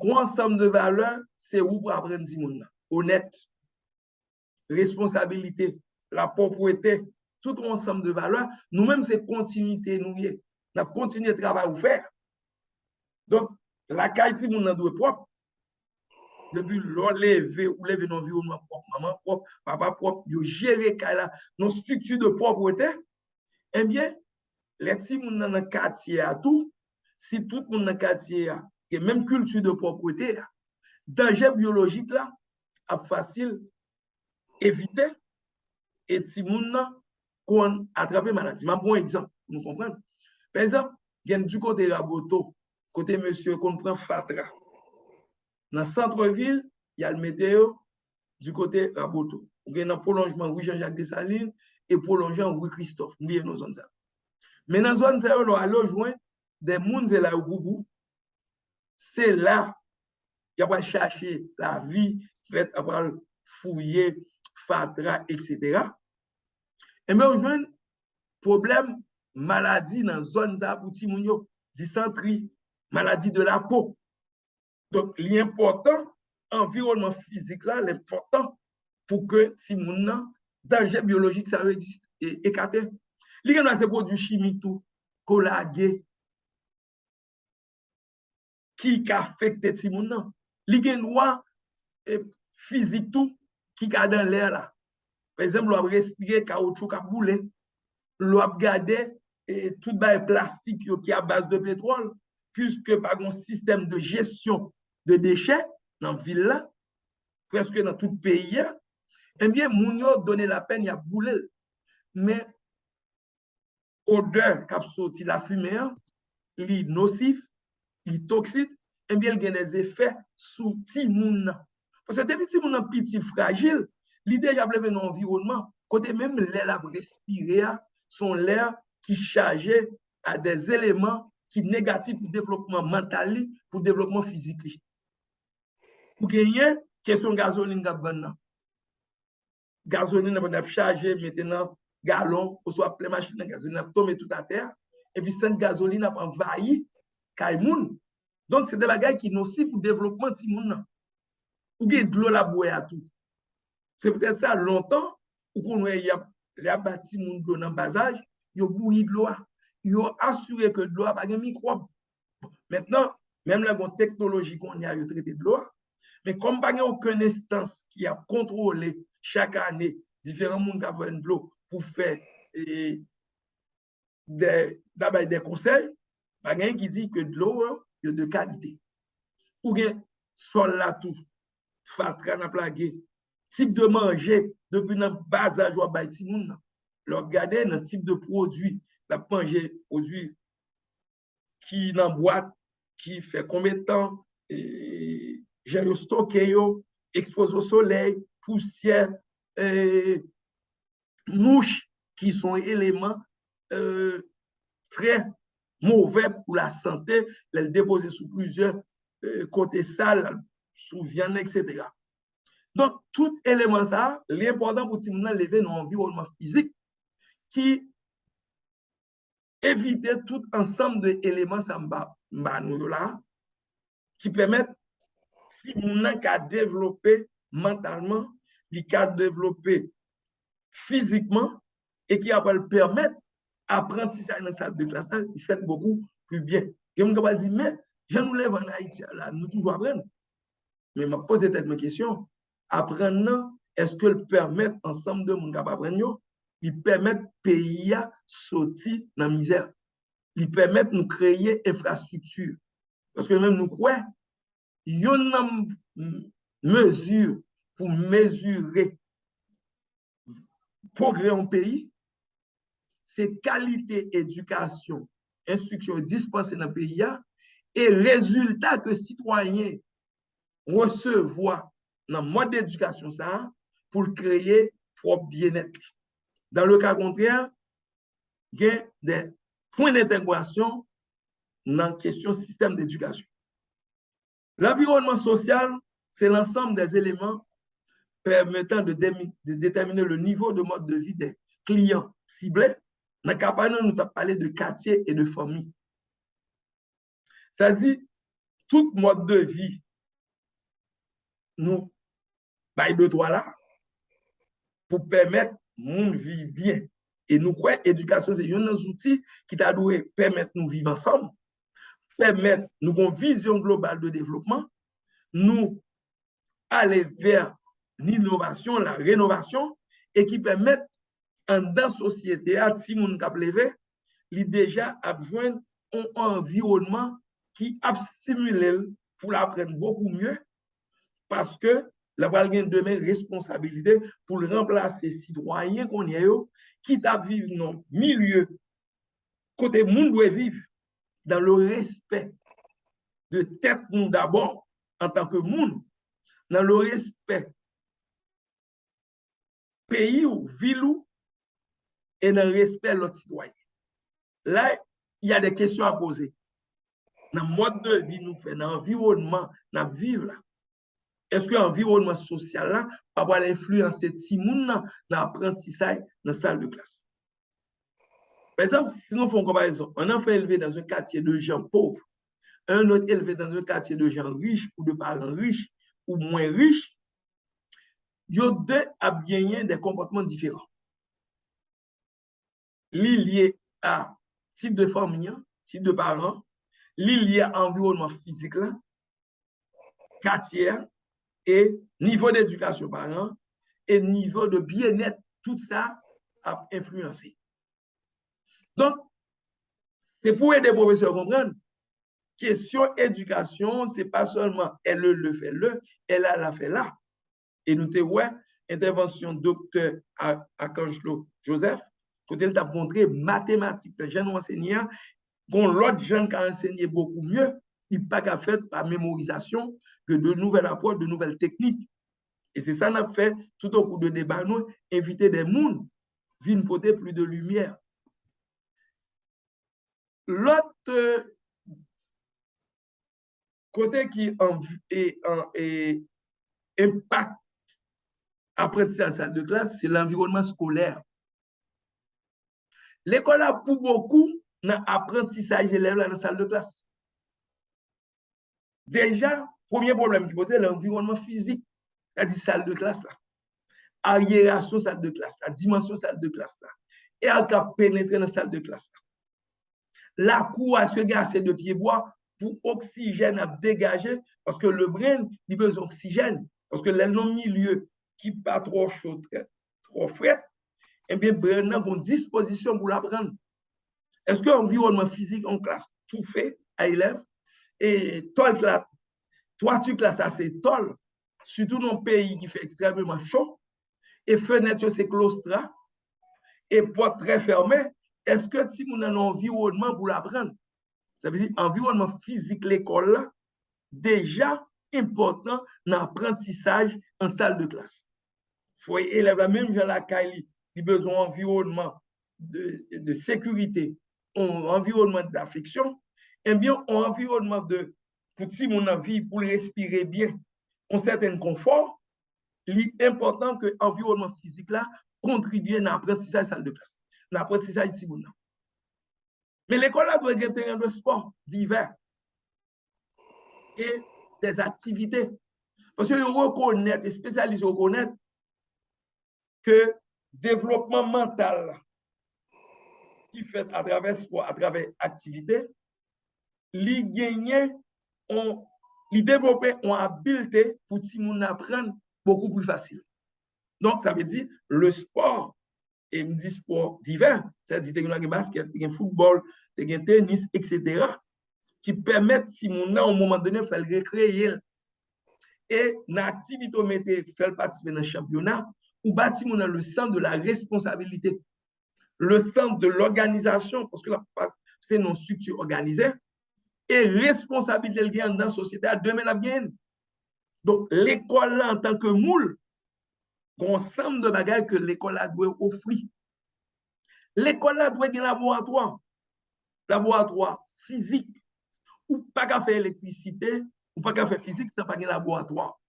un ensemble de valeurs, c'est où pour apprendre du monde. Honnête, responsabilité, la propreté, tout un ensemble de valeurs. Nous-mêmes, c'est continuité. Nous avons continué le travail à faire. Donc, la qualité de monde doit être propre. Depuis lever ou lever dans l'environnement propre, maman propre, papa propre, yo gérer nos structures de propreté, eh bien, les petits moun dans le quartier à tout, si tout le monde dans le quartier a même culture de propreté, danger biologique là, a facile éviter et si moun qu'on attraper maladie. Je prends un exemple, nous comprenons. Par exemple, il y a du côté Raboto, côté monsieur qu'on prend Fatra. Dans le centre-ville, il y a le météo du côté Raboto. Il y a un prolongement rue Jean-Jacques Dessalines et prolongement rue Christophe. Nous avons nos zones. Mais dans la zone, on a rejoint des gens et là au c'est là qu'il va chercher la vie, il va fouiller, fatra, etc. Et mais on a un problème maladie dans la zone pour Timounio, dysenterie, maladie de la peau. Donc, l'important, environnement physique là, l'important pour que Timounio, danger biologique, ça existe et écarté. Il y a des produits chimiques, tout, collagé, qui affecte Timounio. Il y a une loi physique, tout, qui est dans l'air là. Par exemple, on respirer caoutchouc qui a boulé, on a gardé tout le plastique qui est à base de pétrole, puisque par un système de gestion de déchets dans la ville là, presque dans tout le pays, eh bien, Mounio donné la peine, il a boulé. Mais odeur qui a sorti la fumée, il est nocif, il est toxique, eh bien, il y a des effets sous Timoun. Parce que depuis Timoun est petit, fragile, l'idée déjà dans l'environnement, côté même l'air à respirer, sont l'air qui chargé à des éléments qui sont négatifs pour le développement mental, pour le développement physique. Pour gagner, question gasoline, gasoline va charger maintenant, galon, ou soit plein machine de gasoline, tomber tout à terre, et puis cette gasoline a envahi Kaimoun. Donc, c'est des bagages qui sont nocifs pour le développement de Timoun. Ou bien de l'eau la boue à tout. C'est peut-être ça, longtemps, où on a bâti mon dans le bas âge, il y a bouilli de l'eau. Il a assuré que de l'eau n'a pas de microbes. Maintenant, même la technologie qu'on a traité de l'eau, mais comme il n'y a aucune instance qui a contrôlé chaque année différents mondes qui ont de l'eau pour faire des conseils, il y a qui dit que de l'eau est de qualité. Ou bien, sol là tout, fatra n'a plagué, type de manger depuis le bas âge ou bas timoun, regarder le type de produit, la manger produit qui dans boîte, qui fait combien de temps, j'ai stocké, exposé au soleil, poussière, mouches, qui sont éléments très mauvais pour la santé, les déposer sous plusieurs côtés sales, sous viande, etc. Donc, tout élément ça, l'important pour Timouna lever dans l'environnement physique qui évite tout ensemble d'éléments là qui permettent Timouna qu'à développer mentalement, qu'à développer physiquement et qui va le permettre apprentissage dans la salle de classe, il fait beaucoup plus bien. Et on va dire, mais je nous lève en Haïti, là, nous toujours apprenons. Mais je me pose cette question. Apprendre, est-ce que le permettre ensemble de mon apprendre, il permet pays à sortir dans la misère. Il permet de nous créer infrastructure. Parce que même nous croyons, il y a une mesure pour mesurer le progrès en pays, c'est qualité éducation, instruction dispensée dans le pays et résultat que citoyens recevoir dans le mode d'éducation ça pour créer propre bien-être. Dans le cas contraire, il y a des points d'intégration dans la question système d'éducation. L'environnement social, c'est l'ensemble des éléments permettant de déterminer le niveau de mode de vie des clients ciblés Dans le cas, nous avons parlé de quartier et de famille. C'est-à-dire, tout mode de vie, nous, de toi là, pour permettre monde vivre bien. Et nous croyons l'éducation, c'est un outil qui t'a dû permettre nous vivre ensemble, permettre nous une vision globale de développement, nous aller vers l'innovation, la rénovation, et qui permettent dans la société, si nous avons levé, il déjà a besoin d'un environnement qui a stimulé pour l'apprendre beaucoup mieux, parce que la valeur demain responsabilité pour le remplacer citoyen qu'on y a qui doit vivre dans le milieu côté monde doit vivre dans le respect de tête nous d'abord en tant que monde, dans le respect pays ou ville ou et dans le respect de l'autre citoyen. Là, il y a des questions à poser. Dans le mode de vie nous fait, dans l'environnement, dans le vivre là. Est-ce que l'environnement social là va influencer tout le monde dans l'apprentissage dans la salle de classe? Par exemple, si nous faisons une comparaison, un enfant élevé dans un quartier de gens pauvres, un autre élevé dans un quartier de gens riches ou de parents riches ou moins riches, ils ont deux à gagner des comportements différents. Lié à type de famille, type de parents, lié à environnement physique, là, quartier et niveau d'éducation parents et niveau de bien-être, tout ça a influencé. Donc, c'est pour aider les professeurs à comprendre. Question éducation, ce n'est pas seulement elle le fait là, elle a la fait là. Et nous avons intervention docteur Arcangelo Joseph, côté il a montré mathématiques, les jeunes enseignants, dont l'autre jeune qui a enseigné beaucoup mieux, il n'est pas qu'à faire par mémorisation que de nouvelles approches, de nouvelles techniques. Et c'est ça qu'on a fait tout au cours de débat, nous, inviter des mondes, viennent porter plus de lumière. L'autre côté qui impacte l'apprentissage en salle de classe, c'est l'environnement scolaire. L'école a pour beaucoup dans l'apprentissage élève dans la salle de classe. Déjà, premier problème qui pose, c'est l'environnement physique, c'est-à-dire salle de classe là. Aération salle de classe, la dimension salle de classe là. Et elle a pénétré dans la salle de classe là. La cour a ce assez de pieds bois pour oxygène à dégager, parce que le brain, il a besoin d'oxygène, parce que le milieu qui n'est pas trop chaud, trop frais, eh bien, le brain a une disposition pour l'apprendre. Est-ce que l'environnement physique en classe tout fait à élèves et toi tu classes assez tol, surtout dans un pays qui fait extrêmement chaud, et fenêtre c'est claustra, et porte très fermée, est-ce que si on a un environnement pour l'apprendre? Ça veut dire environnement physique, l'école, déjà important dans l'apprentissage en salle de classe. Il faut élève même dans la caille, il a besoin d'environnement de sécurité, un environnement d'affection, et bien un environnement de pour si mon envie pour respirer bien, un certain confort, il est important que l'environnement physique là contribue à l'apprentissage salle de classe, l'apprentissage de Simona. Mais l'école doit avoir un terrain de sport divers et des activités. Parce que reconnaître, les spécialistes reconnaissent que développement mental qui fait à travers sport, à travers activité, il gagne, il développe une habileté pour que les gens apprennent beaucoup plus facile. Donc, ça veut dire le sport, et me dit sport divers, c'est-à-dire que tu as basket, tu as football, tu as tennis, etc., qui permettent, si mon a, à un moment donné, de faire le recréer. Et l'activité mettait faire participer dans le championnat, ou bâtir le sens de la responsabilité, le sens de l'organisation, parce que c'est une structure organisée, et responsabilité dans la société à demain la bien. Donc, l'école en tant que moule, ensemble de bagages que l'école doit offrir. L'école doit avoir un laboratoire physique, ou pas qu'à faire électricité, ou pas qu'à faire physique, c'est pas un laboratoire.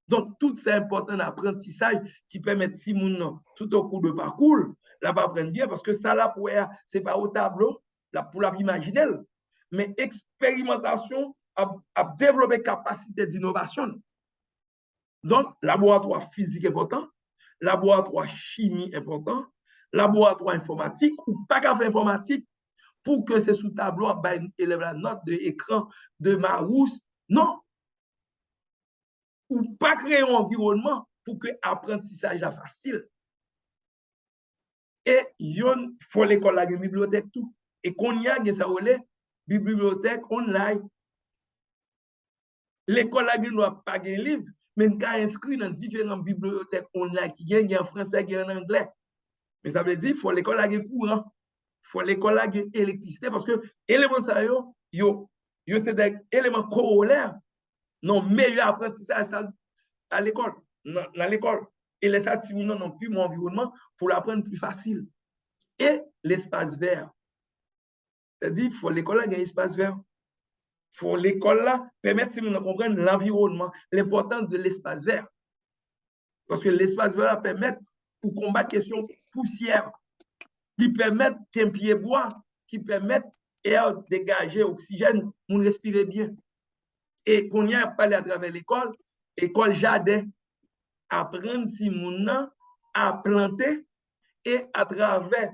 Donc, tout c'est important d'apprentissage qui permet si moun tout au cours de parcours, là va apprendre bien parce que ça là c'est pas au tableau, là pour l'imaginer, mais expérimentation a développé capacité d'innovation. Donc, laboratoire physique important, laboratoire chimie important, laboratoire informatique ou pas qu'à faire informatique pour que c'est sous tableau, élève la note de écran de Marousse. Non, ou pas créer un environnement pour que l'apprentissage soit facile. Et il faut l'école la bibliothèque tout. Et qu'on y a, ça bibliothèque online. L'école la doit pas un livre, mais on a inscrit dans différentes bibliothèques online qui gagnent en français, qui en anglais. Mais ça veut dire qu'il faut l'école la courant. Il faut l'école la électricité parce que éléments ça yo c'est des éléments corollaires. Non, meilleur apprentissage à l'école, dans l'école. Et les activités n'ont plus mon environnement pour l'apprendre plus facile. Et l'espace vert. C'est-à-dire qu'il faut l'école là, il y a un espace vert. Il faut l'école là permettre de comprendre l'environnement, l'importance de l'espace vert. Parce que l'espace vert permet pour combattre la question poussière, qui permet qu'un pied bois, qui permet l'air dégager, oxygène, nous respirer bien. Et qu'on y a parlé à travers l'école, école jardin, apprendre si moun à planter et à travers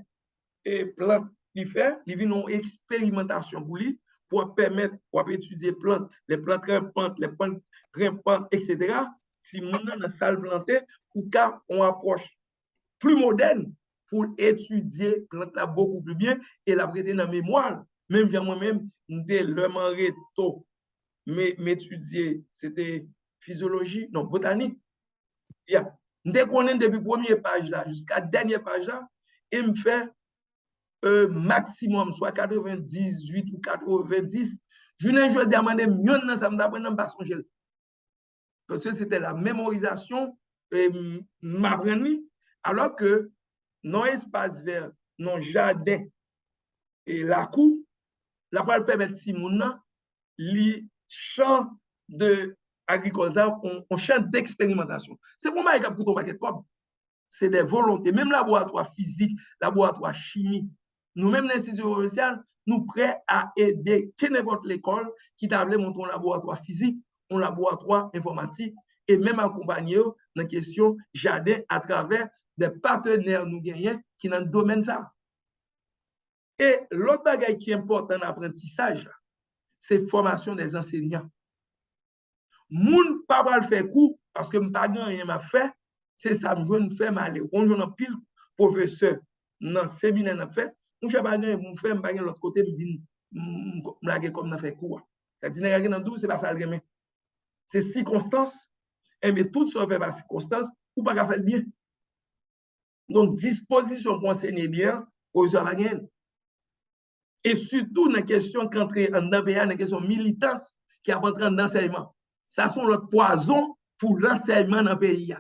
les plantes qu'il fait, il vient une expérimentation pour lui pour permettre pour étudier plantes, les plantes grimpantes, les plantes grimpantes, etc. Si moun dans la salle plantée, ou car on approche plus moderne pour étudier plante là beaucoup plus bien et la prêter dans la mémoire. Même via moi-même, le manré tôt, m'étudier, c'était physiologie, non, botanique. Yeah. Dès qu'on est depuis la première page là jusqu'à la dernière page là, il me fait maximum soit 98 ou 90. Je ne dis à moi, mieux ça me d'apprendre pas songer. Parce que c'était la mémorisation m'apprendre alors que non espace vert, non jardin et la cour, la parole permet si moun li champ de agriculture, on champ d'expérimentation. C'est pour moi pour ton paquet de pop. C'est des volontés, même laboratoire physique, laboratoire chimie. Nous-mêmes, l'Institut provincial, nous prêts à aider n'importe l'école qui t'a monter un laboratoire physique, un laboratoire informatique, et même accompagner dans la question jardin à travers des partenaires nous gagnons qui dans le domaine ça. Et l'autre bagage qui est important dans l'apprentissage, c'est la formation des enseignants. Moun pas va le faire cours parce que m'pas rien m'a fait, c'est ça me faire mal. On joue pile professeur dans séminaire n'a fait, on fait pas rien mon frère m'pas l'autre côté me laguer comme n'a fait cours. C'est-à-dire dans 12 c'est pas ça le c'est circonstance et mais tout ça fait par circonstance ou pas faire bien. Donc disposition pour enseigner bien professeur va gagner. Et surtout dans la question qu'entrer en dans la question militance qui a rentré en enseignement. Ça sont l'autre poison pour l'enseignement dans le pays.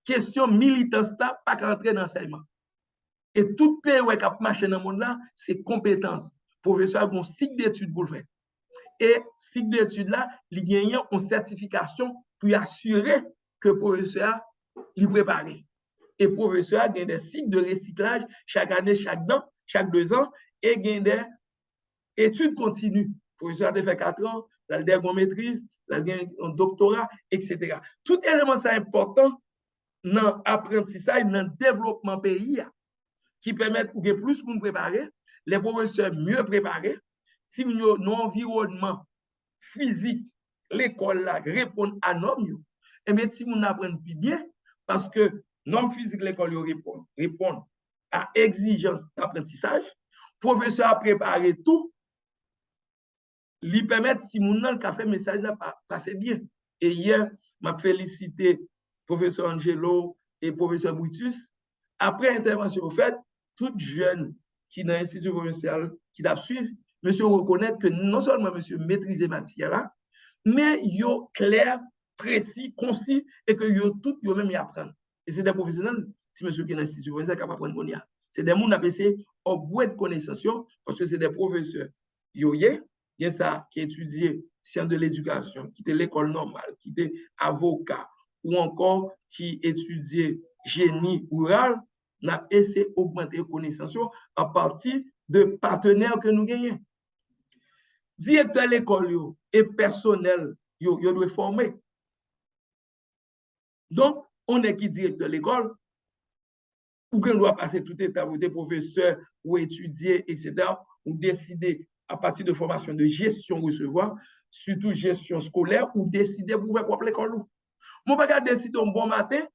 Question militance là, pas qu'entrer dans l'enseignement. Et tout pays qui a marché dans le monde là, c'est compétence. Professeur a un cycle d'études pour le faire. Et cycle d'études là, il gagne une certification pour assurer que le professeur est préparé. Et le professeur a des cycles de recyclage chaque année, chaque 2 ans, et gagne des études continues. Le professeur a fait 4 ans, il a une maîtrise, il a un doctorat, etc. Tout élément c'est important dans l'apprentissage, dans le développement pays, qui permet pour que plus de monde préparer, les professeurs mieux préparés, si nous avons un environnement physique, l'école répond à normes, et bien si nous apprenons plus bien, parce que normes physiques, l'école répond à exigence d'apprentissage, professeur a préparé tout, lui permettre si mon nom a fait message là passer bien. Et hier, m'a félicité professeur Angelo et professeur Brutus. Après intervention faite, tout jeune qui dans l'institut provincial qui doit suivre, monsieur reconnaître que non seulement monsieur maîtrise matière là, mais yo clair, précis, concis et que yo tout yo même y apprendre. Et c'est des professionnels si monsieur qui dans l'institut provincial capable prendre connaître. C'est des gens qui appellent au bout de connaissance parce que c'est des professeurs yo il y a ça qui étudie sciences de l'éducation, qui était l'école normale, qui était avocat, ou encore qui étudie génie rural, on a essayé d'augmenter les connaissances à partir de partenaires que nous gagnons. Directeur de l'école et personnel, ils doivent former. Donc, on est qui directeur de l'école, ou qu'on doit passer tout état, ou des professeurs, ou étudier, etc., ou décider à partir de formation de gestion recevoir, surtout gestion scolaire, ou décider pour faire l'école. Mon pas décider un bon matin,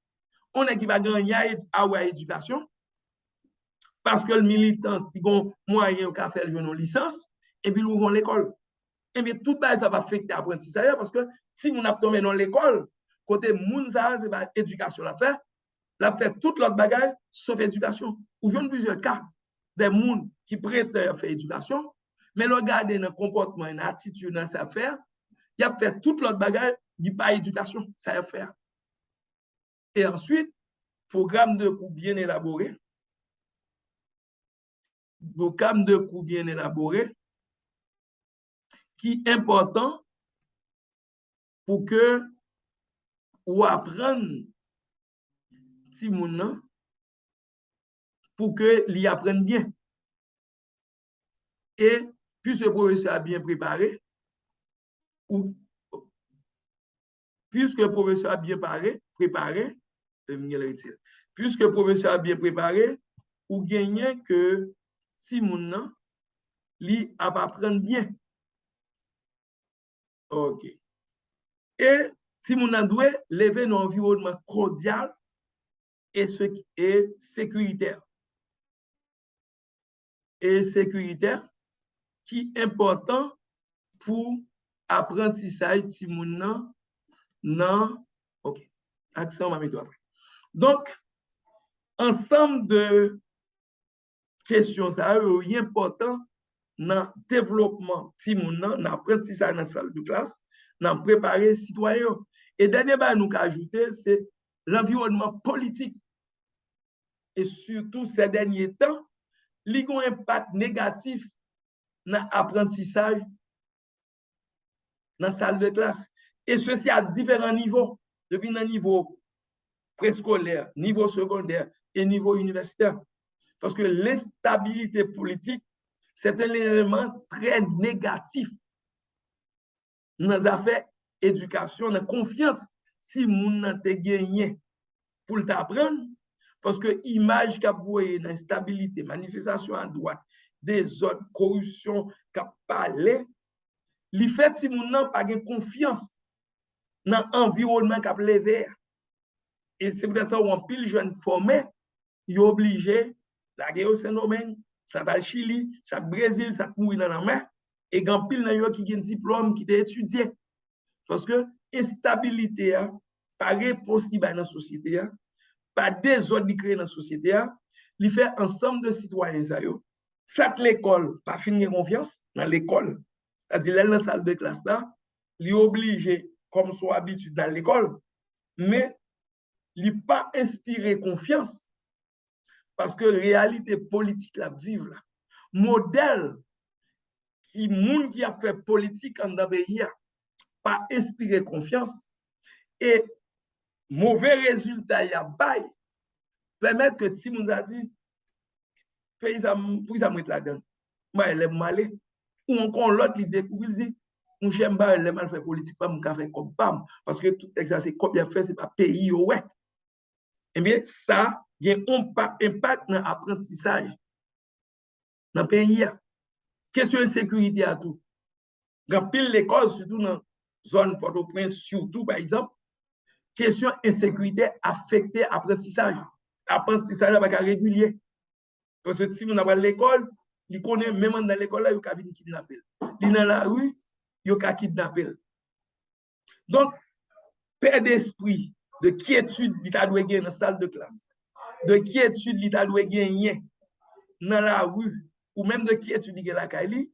on est qui va gagner à l'éducation, parce que le militant, il y a un moyen de faire une licence, et puis nous ouvrons l'école. Et bien, tout ça va affecter l'apprentissage, parce que si on a tombé dans l'école, côté Mounza, c'est pas éducation la fait toute l'autre bagaille, sauf éducation. Ou j'ai plusieurs cas des gens qui prêtent à faire éducation, mais le regarder dans le comportement, dans l'attitude, dans sa affaire, il a fait toute l'autre bagaille, il pas éducation, ça va faire. Et ensuite, programme de cours bien élaboré, programme de cours bien élaboré, qui est important pour que ou apprendre si moun pour que l'y apprenne bien. Et puisque le professeur a bien préparé, ou puisque le professeur a bien préparé, puisque le professeur a bien préparé, ou gagner que si moun li a apprendre bien. OK. Et si moun doit lever un environnement cordial et sécuritaire. Et sécuritaire qui est important pour apprentissage si moun non. OK. Accent, on va mettre après. Donc, ensemble de questions, ça est important dans le développement si moun dans l'apprentissage dans la salle de classe, dans préparer citoyens. Et dernier bah nous ajouter c'est l'environnement politique. Et surtout ces derniers temps, il y a un impact négatif dans l'apprentissage dans la salle de classe. Et ceci à différents niveaux, depuis le niveau préscolaire, niveau secondaire et niveau universitaire. Parce que l'instabilité politique, c'est un élément très négatif dans les affaires éducation, dans la confiance. Si moun nan te gagné pour t'apprendre, parce que l'image qu'a voyé dans l'instabilité, manifestation à droite, des autres corruption qu'a parlé, li fait si moun nan pas gain confiance dans l'environnement qu'a levé. Et c'est peut-être ça où on pile jeune formé, il est obligé d'aller au Saint-Domingue, ça va au Chili, ça va au Brésil, ça va mourir dans la mer, et quand pile nan yo qui a un diplôme qui t'a étudié. Parce que instabilité, pas réponse qui dans la société, pas désordre qui crée dans la société, il fait ensemble de citoyens. Ça, l'école, pas finir confiance dans l'école. C'est-à-dire, dans la salle de classe, là, il est obligé, comme son habitude dans l'école, mais il n'est pas inspiré confiance. Parce que la réalité politique, la vive là, modèle qui moun qui a fait politique en dans pays, pas inspirer confiance et mauvais résultat y a bail permettre que si moun a dit pays pour ça mettre la dedans moi elle est malé ou encore l'autre il découvre il dit mon j'aime pas elle mal fait politique pas mon fait comme pam parce que tout exercer comme bien fait c'est pas pays ouais et bien ça il y a un impact dans l'apprentissage dans le pays question de sécurité à tout dans pile l'école surtout dans zone Port-au-Prince surtout par exemple question insécurité affecter apprentissage apprentissage pas régulier parce que si on a l'école il connaît même dans l'école là il a venir kidnapper il dans la rue il a kidnapper donc père d'esprit de quiétude il doit gagner dans la salle de classe de quiétude il doit gagner dans la rue ou même de quiétude il la Kali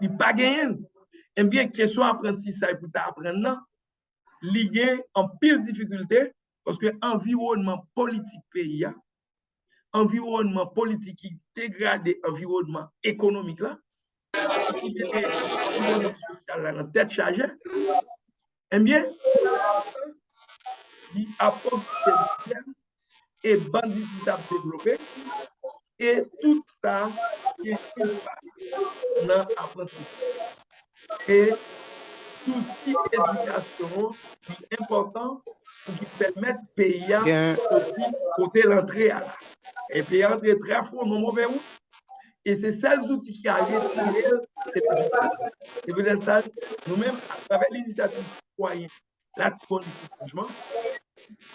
il pas gagner et bien question apprentissage pour t'apprendre lié en pile difficulté parce que environnement politique pays environnement politique qui dégrade environnement économique là qui mettait l'environnement social là, dans tête chargée, eh bien, il apporte et banditisme a développé et tout ça qui est une part dans l'apprentissage. Et l'outil éducation est important pour qui permette pays à Gen, sortir côté l'entrée à là. Et pays entrer très fort dans mauvais route. Et c'est ces outils qui a retiré, c'est l'éducation. Et peut-être ça, nous-mêmes, à travers l'initiative citoyenne, la politique du changement,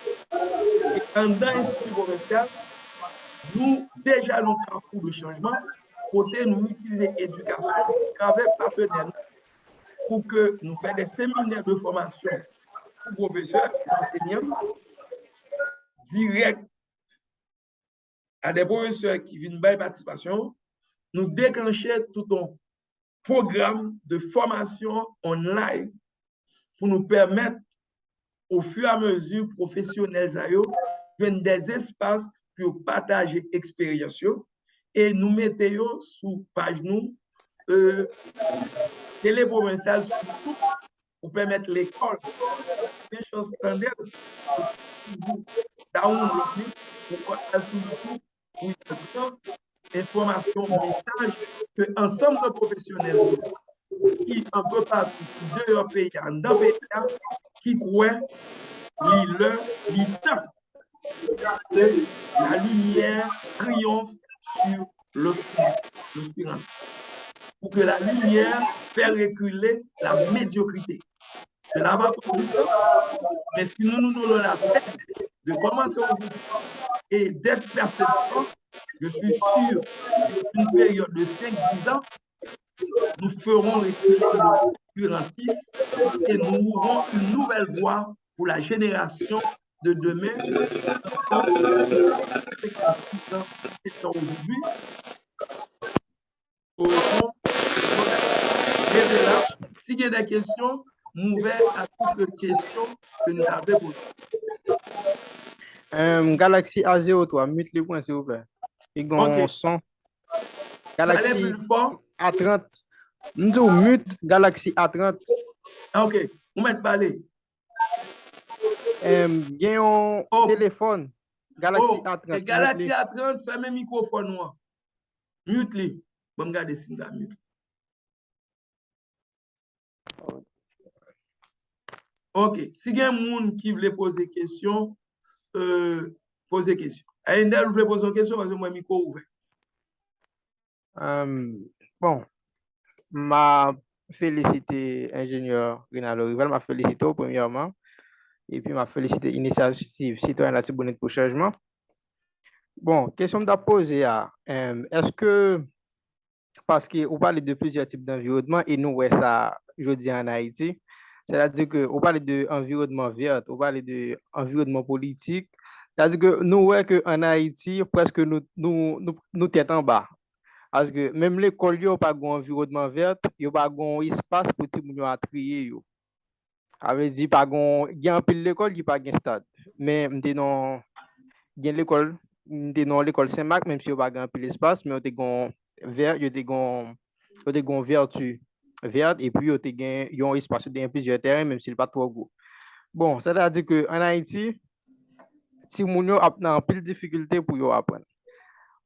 et en dans l'Institut provincial, nous, déjà, dans le carrefour de changement, côté nous utiliser l'éducation avec partenaires pour que nous fassions des séminaires de formation pour professeurs, enseignants, directs à des professeurs qui viennent de participation, nous déclencher tout un programme de formation online pour nous permettre, au fur et à mesure, professionnels à eux, des espaces pour partager expérience et nous mettons sous page nous télé provinciale sur YouTube pour permettre l'école des choses standards toujours downloader pour sur YouTube pour prendre information, message que ensemble de professionnels qui un peu partout de leur pays, dans le pays, qui croient l'ITA, que la lumière triomphe sur l'obscurantisme. Pour que la lumière fait reculer la médiocrité. Cela va prendre du temps, mais si nous nous donnons la peine de commencer aujourd'hui et d'être persévérant, je suis sûr qu'une période de 5-10 ans, nous ferons reculer l'obscurantisme et nous ouvrons une nouvelle voie pour la génération de demain. Aujourd'hui, auront rêvé là. S'il y a des questions, nous ouvrons à toutes les questions que nous avons posées. Galaxy A03, mute les points, s'il vous plaît. Il y a un son. Parlez Galaxy plus fort. A30. Nous mute Galaxy A30. Ok, vous m'êtes parlé. Il y a un téléphone. Galaxy A30. Et Galaxy A30, fermez le microphone. Mute-le. Bon, regardez si vous mute. Ok, si il y a un monde qui veut poser question, posez question. Aïndel, vous voulez poser une question parce que moi, micro ouvert. Bon, ma félicité ingénieur Rinaldo Rival, m'a félicité premièrement, et puis m'a félicité initiative citoyenne la Tibonite pour changement. Bon, question de poser est-ce que, parce qu'on parle de plusieurs types d'environnement, et nous, ouais, ça, je dis en Haïti, c'est-à-dire qu'on parle d'environnement vert, on parle d'environnement politique, c'est-à-dire que nous, ouais, qu'en Haïti, presque nous tête en bas. Parce que même l'école, il n'y a pas d'environnement vert, il n'y a pas d'espace pour tout le monde à trier. Ça veut dire qu'il y a un peu l'école qui n'a pas de stade. Mais il y a l'école, l'école Saint-Marc, même si il n'y a pas un peu d'espace, mais il y a vert, il y a vertu verte, et puis il y a un espace dans plusieurs terrains, même s'il n'est pas trop gros. Bon, c'est-à-dire qu'en Haïti, si on a un peu de difficulté pour apprendre.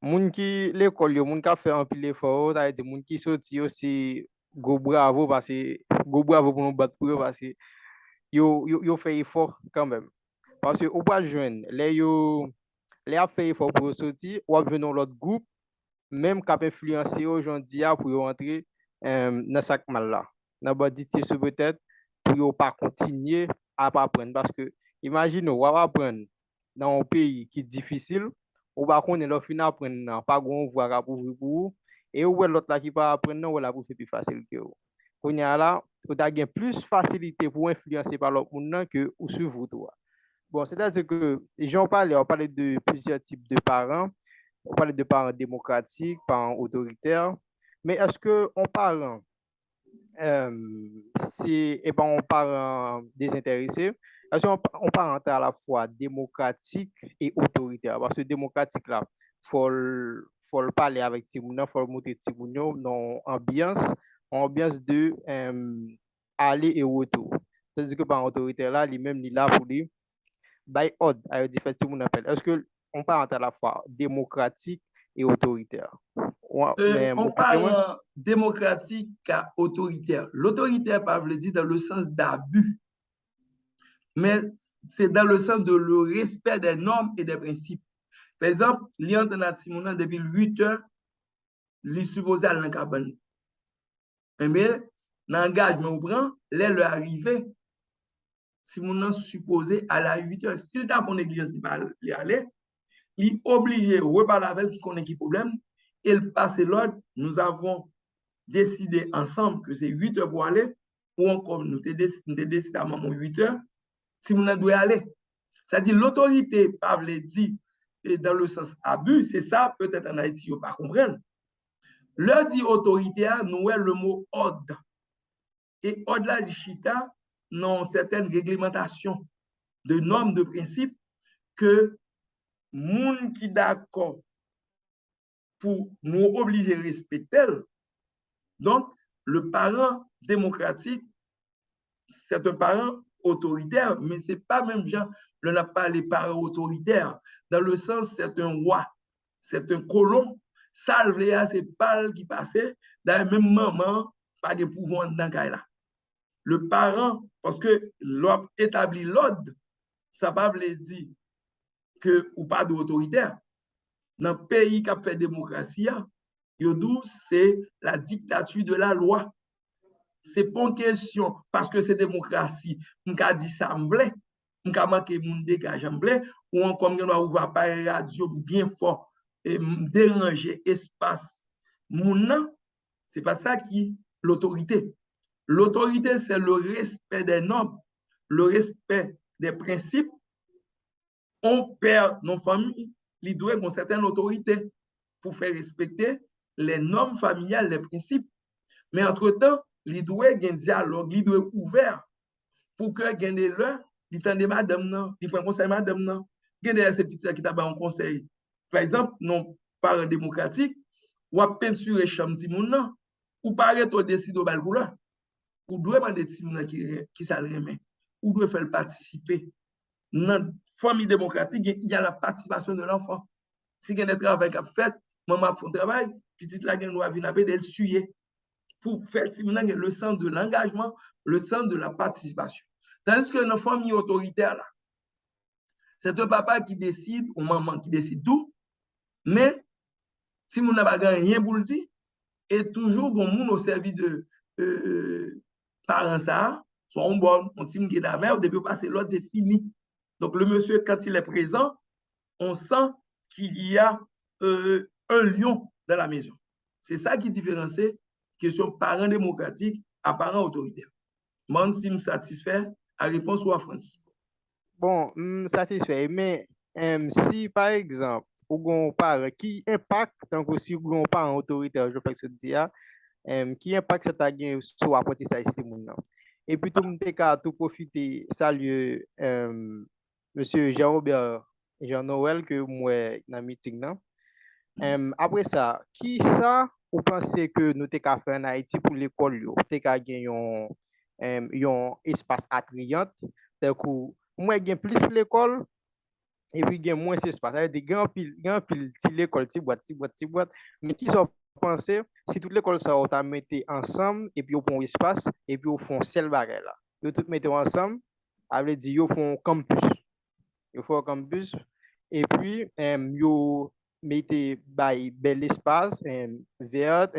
Moun qui l'école yo moun qui fait un pile effort ça veut dire moun qui sorti aussi go bravo parce que go bravo pour nous battre pour parce que yo fait effort quand même parce que ou pas jeune les a fait effort pour sortir ou venir l'autre groupe même qui a influencé aujourd'hui pour rentrer dans sac mal là dans bandit sur peut-être pour pas continuer à pas apprendre parce que imagine on va apprendre dans un pays qui est difficile ou pas qu'on est là fin apprendre pas gon voir pour vous et ou l'autre là qui pas apprendre ou là pour faire plus facile que vous qu'on y a là tu as gain plus facilité pour influencer par l'autre monde que ou sur vous toi bon c'est-à-dire que les gens on parlait de plusieurs types de parents on parlait de parents démocratiques parents autoritaires mais est-ce que on parle si on parent désintéressé, on parent à la fois démocratique et autoritaire. Parce que démocratique, là, faut le parler avec Timounian, faut le montrer Timounian dans l'ambiance, ambiance de aller et retour. Tandis que par autoritaire là, lui-même, il est là pour dire, by ordre, à différents types appelle. Est-ce que on parle à la fois démocratique et autoritaire? On Vous comprenez? parle démocratique à autoritaire. L'autoritaire, pas veut dire dans le sens d'abus, mais c'est dans le sens de le respect des normes et des principes. Par exemple, l'y depuis 8 heures, il supposé aller dans la cabane. Mais l'engagement ou prend, l'heure arrivée, si mon supposé à la 8 heures, s'il t'a pour l'église, il va y aller, il est obligé de reparler avec qui connaît qui problème, et le passer l'ordre, nous avons décidé ensemble que c'est 8 heures pour aller, ou encore nous avons décidé à maman 8 heures, si mon doit aller. C'est-à-dire l'autorité, pas veut dire dans le sens abus, c'est ça peut-être en Haïti, on ne pas comprendre. Leur dit autorité, nous est le mot ordre. Et au-delà du chita, non certaines réglementations de normes, de principes que moun qui d'accord pour nous obliger à respecter. Donc, le parent démocratique, c'est un parent autoritaire, mais ce n'est pas même genre, on n'a pas les parents autoritaires. Dans le sens, c'est un roi, c'est un colon. Ça, c'est pas qui passait, dans le même moment, pas de pouvoir dans là. Le parent, parce que l'homme établit l'ordre, ça ne veut pas dire que ou pas d'autoritaire. Dans le pays qui a fait démocratie, c'est la dictature de la loi. C'est pas une question parce que c'est démocratie. On a dit ça me plaît, on a manqué mon dégage me plaît, ou encore on va ouvrir appareil radio bien fort et déranger espace. Mon c'est pas ça qui l'autorité. L'autorité, c'est le respect des normes, le respect des principes. On perd nos familles, ils doivent avoir une certaine autorité pour faire respecter les normes familiales, les principes. Mais entre-temps, ils doivent avoir un dialogue, ils doivent être ouverts pour que gagner l'un, ils tendent madame, non, ils prennent conseil madame, non. Gagner ces petits qui t'ont un conseil. Par exemple, nos parents démocratiques, ou à peinturer chambre de moun, ou paraître au décide au balcouleur. Ou doit demander qui ça remet, ou doit faire participer. Dans la famille démocratique, il y a la participation de l'enfant. Si il y a des travail à faire, maman fait un travail, petite la doit venir avec elle suyer pour faire le sens de l'engagement, le sens de la participation. Tandis que dans la famille autoritaire, là, c'est un papa qui décide ou maman qui décide tout, mais si vous n'avez pas rien pour le dire, et toujours on moun au service de parents ça, soit on bon, on team qui est d'avant, au début passer l'autre c'est fini. Donc le monsieur quand il est présent, on sent qu'il y a un lion dans la maison. C'est ça qui différencie question parents démocratiques à parents autoritaires. Moi si me satisfait à réponse ou à France. Bon, satisfait. Mais si par exemple, ou on parle qui impact tant que si on parle autoritaire, je fais ce dire, qui impact ça a sur l'apprentissage de moun nan. Et puis tout m'te ka tout profiter saluer monsieur Jean-Robert Jean-Noël que moi dans meeting nan. Après ça, qui ça ou pensez que nous te ka fait en Haïti pour l'école yo, te ka gen yon espace attrayant, tel que moi gen plus l'école et puis gen moins espace. Ça des grand pile ti l'école, ti boîte, mais qui sont penser si toute l'école ça on t'a mettre ensemble et puis au bon espace et puis au fond seul bagage là. Yo tout mettre ensemble, ça veut dire yo font campus. Yo font campus et puis yo mettez bel espace vert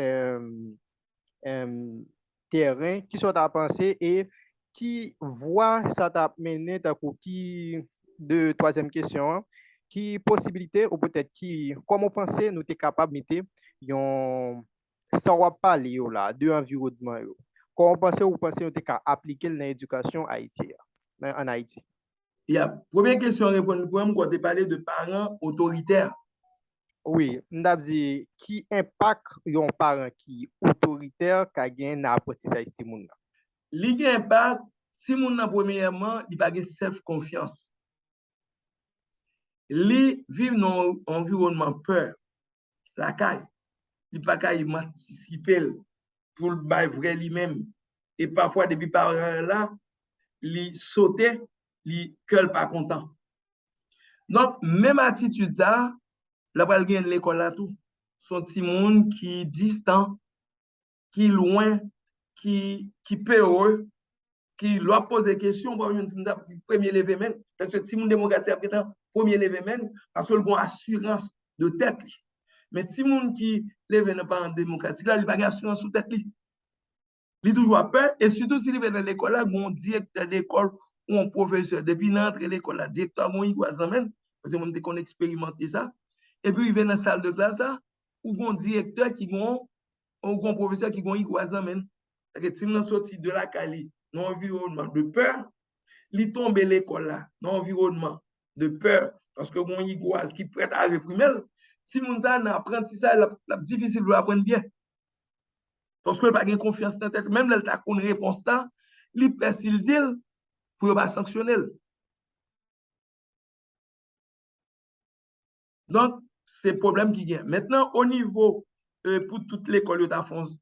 terrain qui sont à penser et qui voit ça t'a mené qui de troisième question hein, qui possibilité ou peut-être qui comment penser nous t'es capable de mettre yon ça va parler là de environnement yo. Comment penser ou penser nous t'es capable appliquer dans l'éducation haïtienne en Haïti. Il y a première question répondre pour moi quand parler de parents autoritaires. Oui, m'dap dit qui impact yon parent qui autoritaire ka gen na apprentissage ti moun nan. Li gen impact si moun nan premièrement, il pas gen self confiance. Li vivent dans un environnement peur, la caille, il pas ka y anticiper. pour le bail vrai lui-même. Et parfois, depuis par là, il sautait, il ne pas content. Donc, même attitude, ça, la pral gen l'école là tout. Son petit monde qui distant, qui loin, qui peureux, qui doit poser question pour une premier levé même. Parce que si mon démocratie a premier levé même, parce que le bon assurance de tête. Mais si mon qui lève pas en démocratie, là, il n'a pas d'assurance sous tête. Il a toujours peur, et surtout s'il est dans l'école, là, un directeur d'école ou un professeur, depuis l'entrée de l'école, là, directeur, il va s'amène, parce que on expérimenté ça. Et puis, il vient dans la salle de classe, là, ou un directeur qui a ou un professeur qui a iguaz amène. Si on sorti de la Cali, dans un environnement de peur, il tombe l'école là, dans un environnement de peur, parce que mon iguaz qui prête à réprimer, si mon ça apprentissage, c'est difficile de apprendre bien. Parce que pas de confiance dans tête, même là, tu as une réponse là, il peut s'il dit pour ne pas sanctionner. Donc, c'est le problème qui vient. Maintenant, au niveau, pour toute l'école,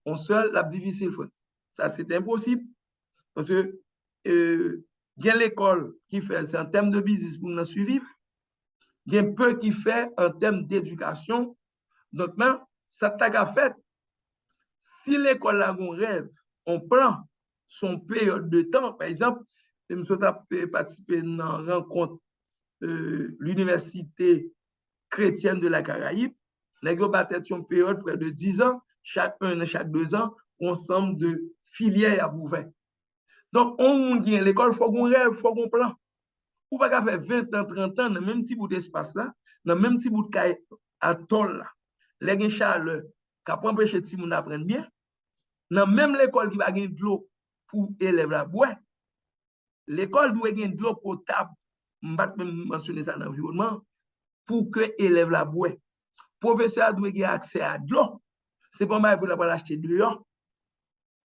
on seul, c'est difficile. Ça, c'est impossible. Parce que, il y a l'école qui fait, c'est en termes de business pour nous suivre. Il y a peu qui fait en termes d'éducation. Donc, ça t'a fait. Si l'école a un rêve, on prend son période de temps. Par exemple, je me participé dans une rencontre l'Université chrétienne de la Caraïbe. Nous avons une période près de 10 ans, chaque 2 ans, ensemble de filières à ouvert. Donc, on qui est l'école, il faut qu'on rêve, il faut qu'on plan. Ou pas faire 20 ans, 30 ans, même si vous d'espace là, dans même si vous de à tol là, les chaleur, qui peut empêcher si vous apprendre bien, dans même l'école qui va gagner de l'eau pour élèves la boire, l'école doit gagner de l'eau potable, je ne vais pas mentionner ça dans l'environnement, pour que élève la boire. Professeur doit avoir accès à de l'eau. C'est pas mal pour l'acheter dehors.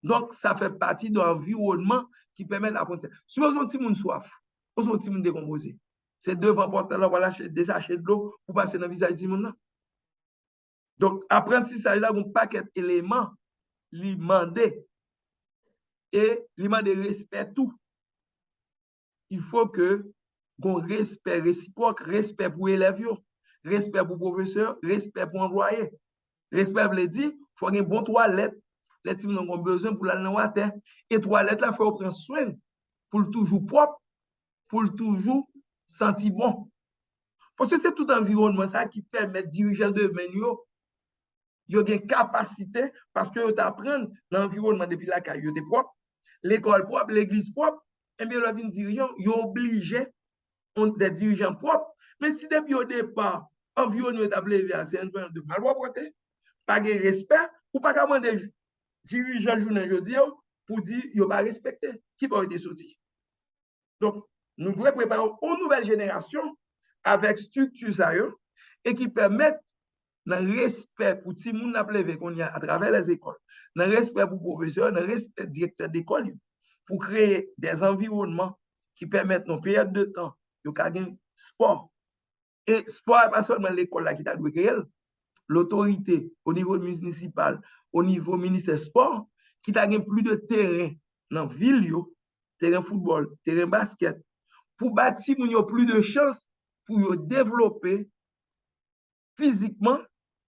Donc, ça fait partie de l'environnement qui permet l'apprentissage. Supposons que vous soif, ou si vous décomposé. C'est devant porter là, voilà, déjà acheter de l'eau pour passer dans le visage du monde. Donc, apprentissage là, un paquet d'éléments, lui demander et lui demander respect tout. Il faut que qu'on respect réciproque, respect pour élèves, respect pour professeur, respect pour employé. Respect veut dire, il faut une bonne toilette. Les petits ont besoin pour aller dans la terre. Et toilette là, il faut prendre soin pour le toujours propre, pour le toujours sentir bon. Parce que c'est tout environnement ça qui permet aux dirigeants de mener, ils ont une capacité parce que ils apprennent l'environnement depuis la caille, ils propre, l'école propre, l'église propre, et bien le dirigeant, ils sont obligés des dirigeants propres. Mais si depuis au départ, l'environnement est appelé c'est un peu de malpropreté, pas de respect, ou pas qu'à demander dirigeant journée jeudi pour dire qu'il n'a pas respecté, qui va être sorti. Donc, nous devons préparer une nouvelle génération avec structure et qui permettent dans le respect pour tout le monde qu'on y a à travers les écoles, dans le respect pour les professeurs, dans le respect directeur d'école, pour créer des environnements qui permettent nos périodes de temps de gagner sport. Et sport n'est pas seulement l'école qui a créé, l'autorité au niveau municipal, au niveau ministère sport, qui a plus de terrain dans la ville, terrain football, terrain basket, pour bâtir plus de chances pour développer physiquement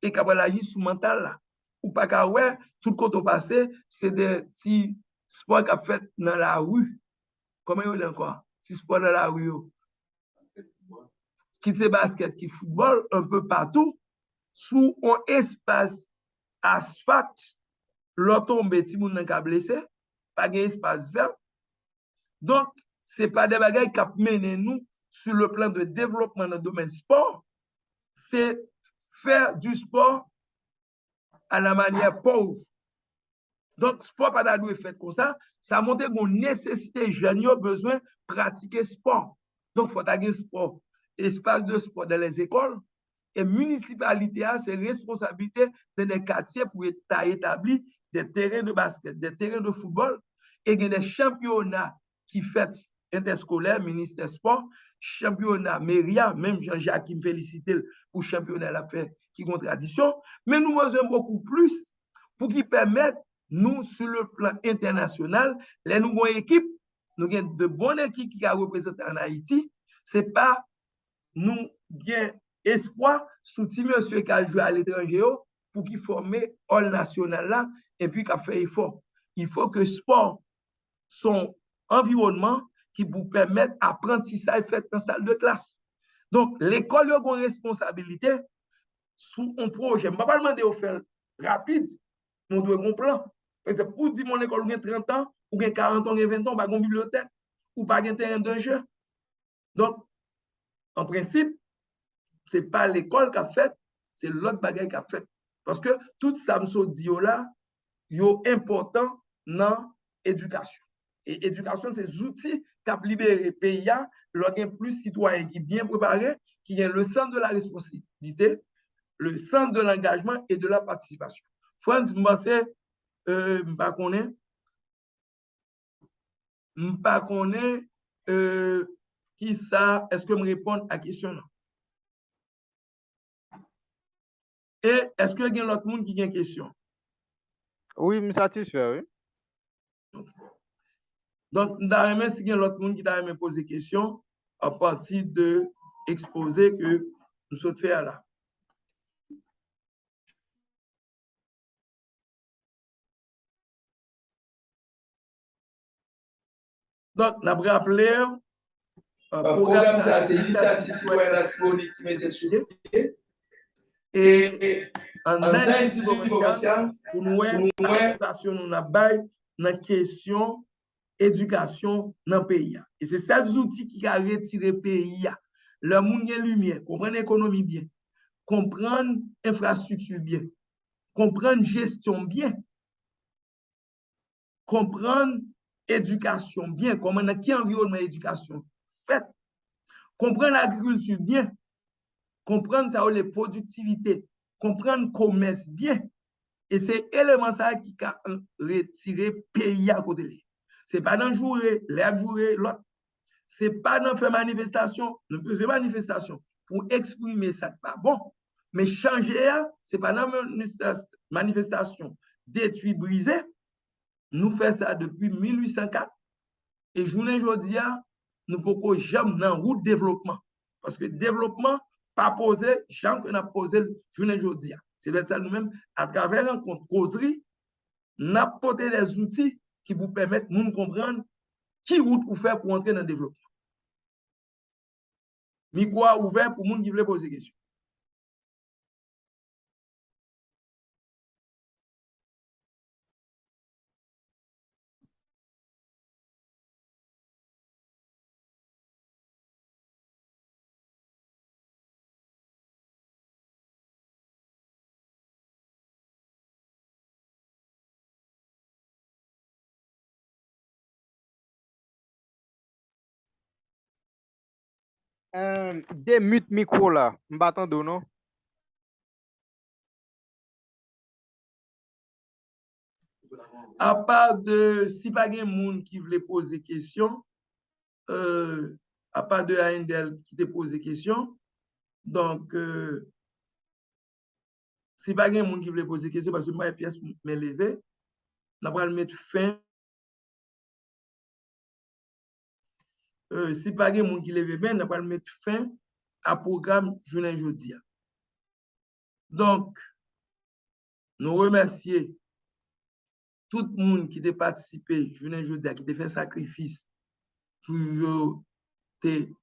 et capable agir sur mental là. Ou pas qu'à ouais, tout le côté passé, c'est des petits sports qu'a fait dans la rue. Comment il y a encore? Si sport dans la rue. Qui c'est basket, qui football, un peu partout, sous un espace asphalte, l'autre tombe, si vous n'avez pas blessé, pas d'espace vert. Donc, ce n'est pas des bagages qui mènent nous sur le plan de développement dans le domaine sport, c'est faire du sport à la manière pauvre. Donc, sport pas d'adou fait comme ça montre une nécessité jeune besoin de pratiquer sport. Donc, il faut avoir sport, espace de sport dans les écoles. Et municipalité, c'est responsabilité dans les quartiers pour établir des terrains de basket, des terrains de football et des championnats qui fait interscolaire, ministère sport, championnat Méria, même Jean-Jacques qui me félicite pour le championnat la fait qui est tradition, mais nous besoin beaucoup plus pour qui permettre nous, sur le plan international, les nouvelles équipes, nous avons de bonnes équipes qui ont représenté en Haïti, ce n'est pas nous avons espoir sous petit monsieur qui a joué à l'étranger pour qu'il forme all national là et puis qu'il fait effort. Il faut que le sport, son environnement qui vous permette apprentissage fait dans la salle de classe. Donc, l'école a une responsabilité sous un projet. Je ne vais pas demander de faire rapide, mais on doit un plan. Parce que pour dire mon école a 30 ans, ou 40 ans, ou 20 ans, pas une bibliothèque, ou pas un terrain de jeu. Donc, en principe, ce n'est pas l'école qui a fait, c'est l'autre bagaille qui a fait. Parce que tout ça, me dit là, est important dans l'éducation. Et l'éducation, c'est des outils qui ont libéré le pays, l'organe plus citoyen qui est bien préparé, qui est le centre de la responsabilité, le centre de l'engagement et de la participation. France, moi, c'est, je ne connais qui ça, est-ce que me répondre à la question là? Et est-ce que y a l'autre monde qui a une question? Oui, je suis satisfait, oui. Donc, d'ailleurs, si y a l'autre monde qui t'a posé des questions à partir de l'exposé que nous sommes faire là. Donc, on a rappelé programme ça, c'est l'initiative citoyenne Latibonite qui mettait sur pied. Et en institut provincial, pour nous, l'adaptation nous a bail dans la question éducation dans le pays. Et c'est ces outils qui a retiré le pays. Le monde est lumière, comprendre l'économie bien, comprendre l'infrastructure bien, comprendre gestion bien, comprendre éducation bien, comment dans quel environnement éducation fait, comprendre l'agriculture bien, comprendre ça les productivités, comprendre commerce bien. Et c'est élément ça qui a retiré pays à côté. Ce n'est pas dans le jour, l'autre. Ce n'est pas dans faire manifestation, nous faisons manifestation pour exprimer ça pas bon. Mais changer, ce n'est pas dans manifestation détruit, brisé. Nous faisons ça depuis 1804. Et journée aujourd'hui, nous ne pouvons jamais dans route développement. Parce que développement, pas posé, jamais qu'on a posé journée aujourd'hui. C'est ça nous-mêmes, à travers un compte causerie, nous avons des outils qui vous permettent de nous comprendre qui route pour faire pour entrer dans le développement. Micro ouvert pour les gens qui veulent poser des questions. Des mute micro là, je m'attends non? À part de, si pas de monde qui voulait poser question, à part de Aindel qui te pose des questions, donc, si pas de monde qui voulait poser des questions, parce que moi, pièce m'est levé, on va mettre fin. Si pas de monde qui lève bien, on va mettre fin à programme journée aujourd'hui. Donc, nous remercions tout le monde qui a participé journée aujourd'hui, qui a fait sacrifice pour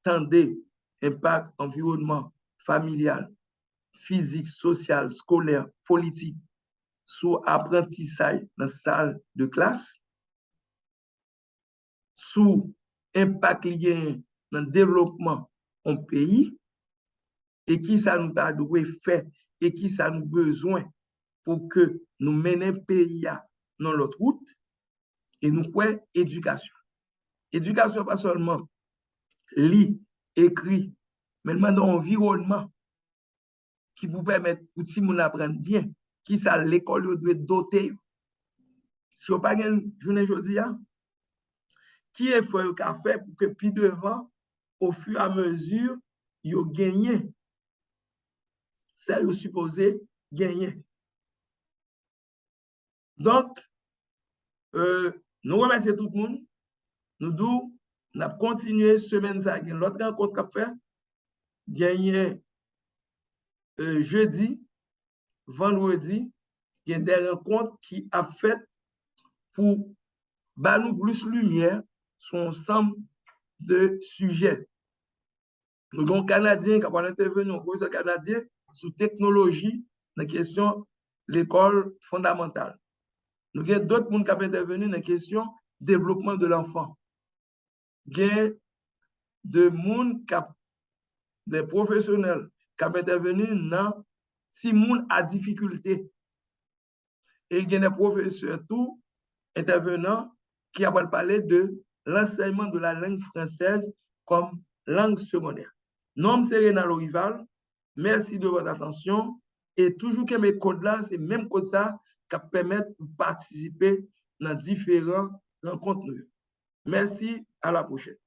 tendre impact environnement familial, physique, social, scolaire, politique sur apprentissage dans la salle de classe, sur impact lié dans le développement en pays et qui ça nous a dû faire et qui ça nous besoin pour que nous menions le pays dans l'autre route et nous quoi éducation. Éducation pas seulement lit, écrit, mais dans l'environnement qui vous permet pour si vous apprendre bien, qui ça l'école doit doter. Si vous pas une journée aujourd'hui, qui est faut qu'a fait pour que puis devant, au fur et à mesure, vous gagnez ça vous supposé gagner. Donc, Nous remercions tout le monde. Nous avons continué semaine ça. L'autre rencontre qu'a fait, gagné jeudi, vendredi, il y a des rencontres qui a fait pour nous plus lumière sur ensemble de sujets. Nous avons un Canadien qui a intervenu, un professeur canadien, sur technologie, dans la question de l'école fondamentale. Nous avons d'autres personnes qui ont intervenu dans la question développement de l'enfant. Il y a des professionnels qui ont intervenu dans si moun a difficulté. Et il y a des professeurs tout intervenants qui ont parlé de l'enseignement de la langue française comme langue secondaire. Nom c'est Renal Rival. Merci de votre attention. Et toujours que mes codes là, c'est même code ça qui permettent de participer dans différents rencontres. Merci, à la prochaine.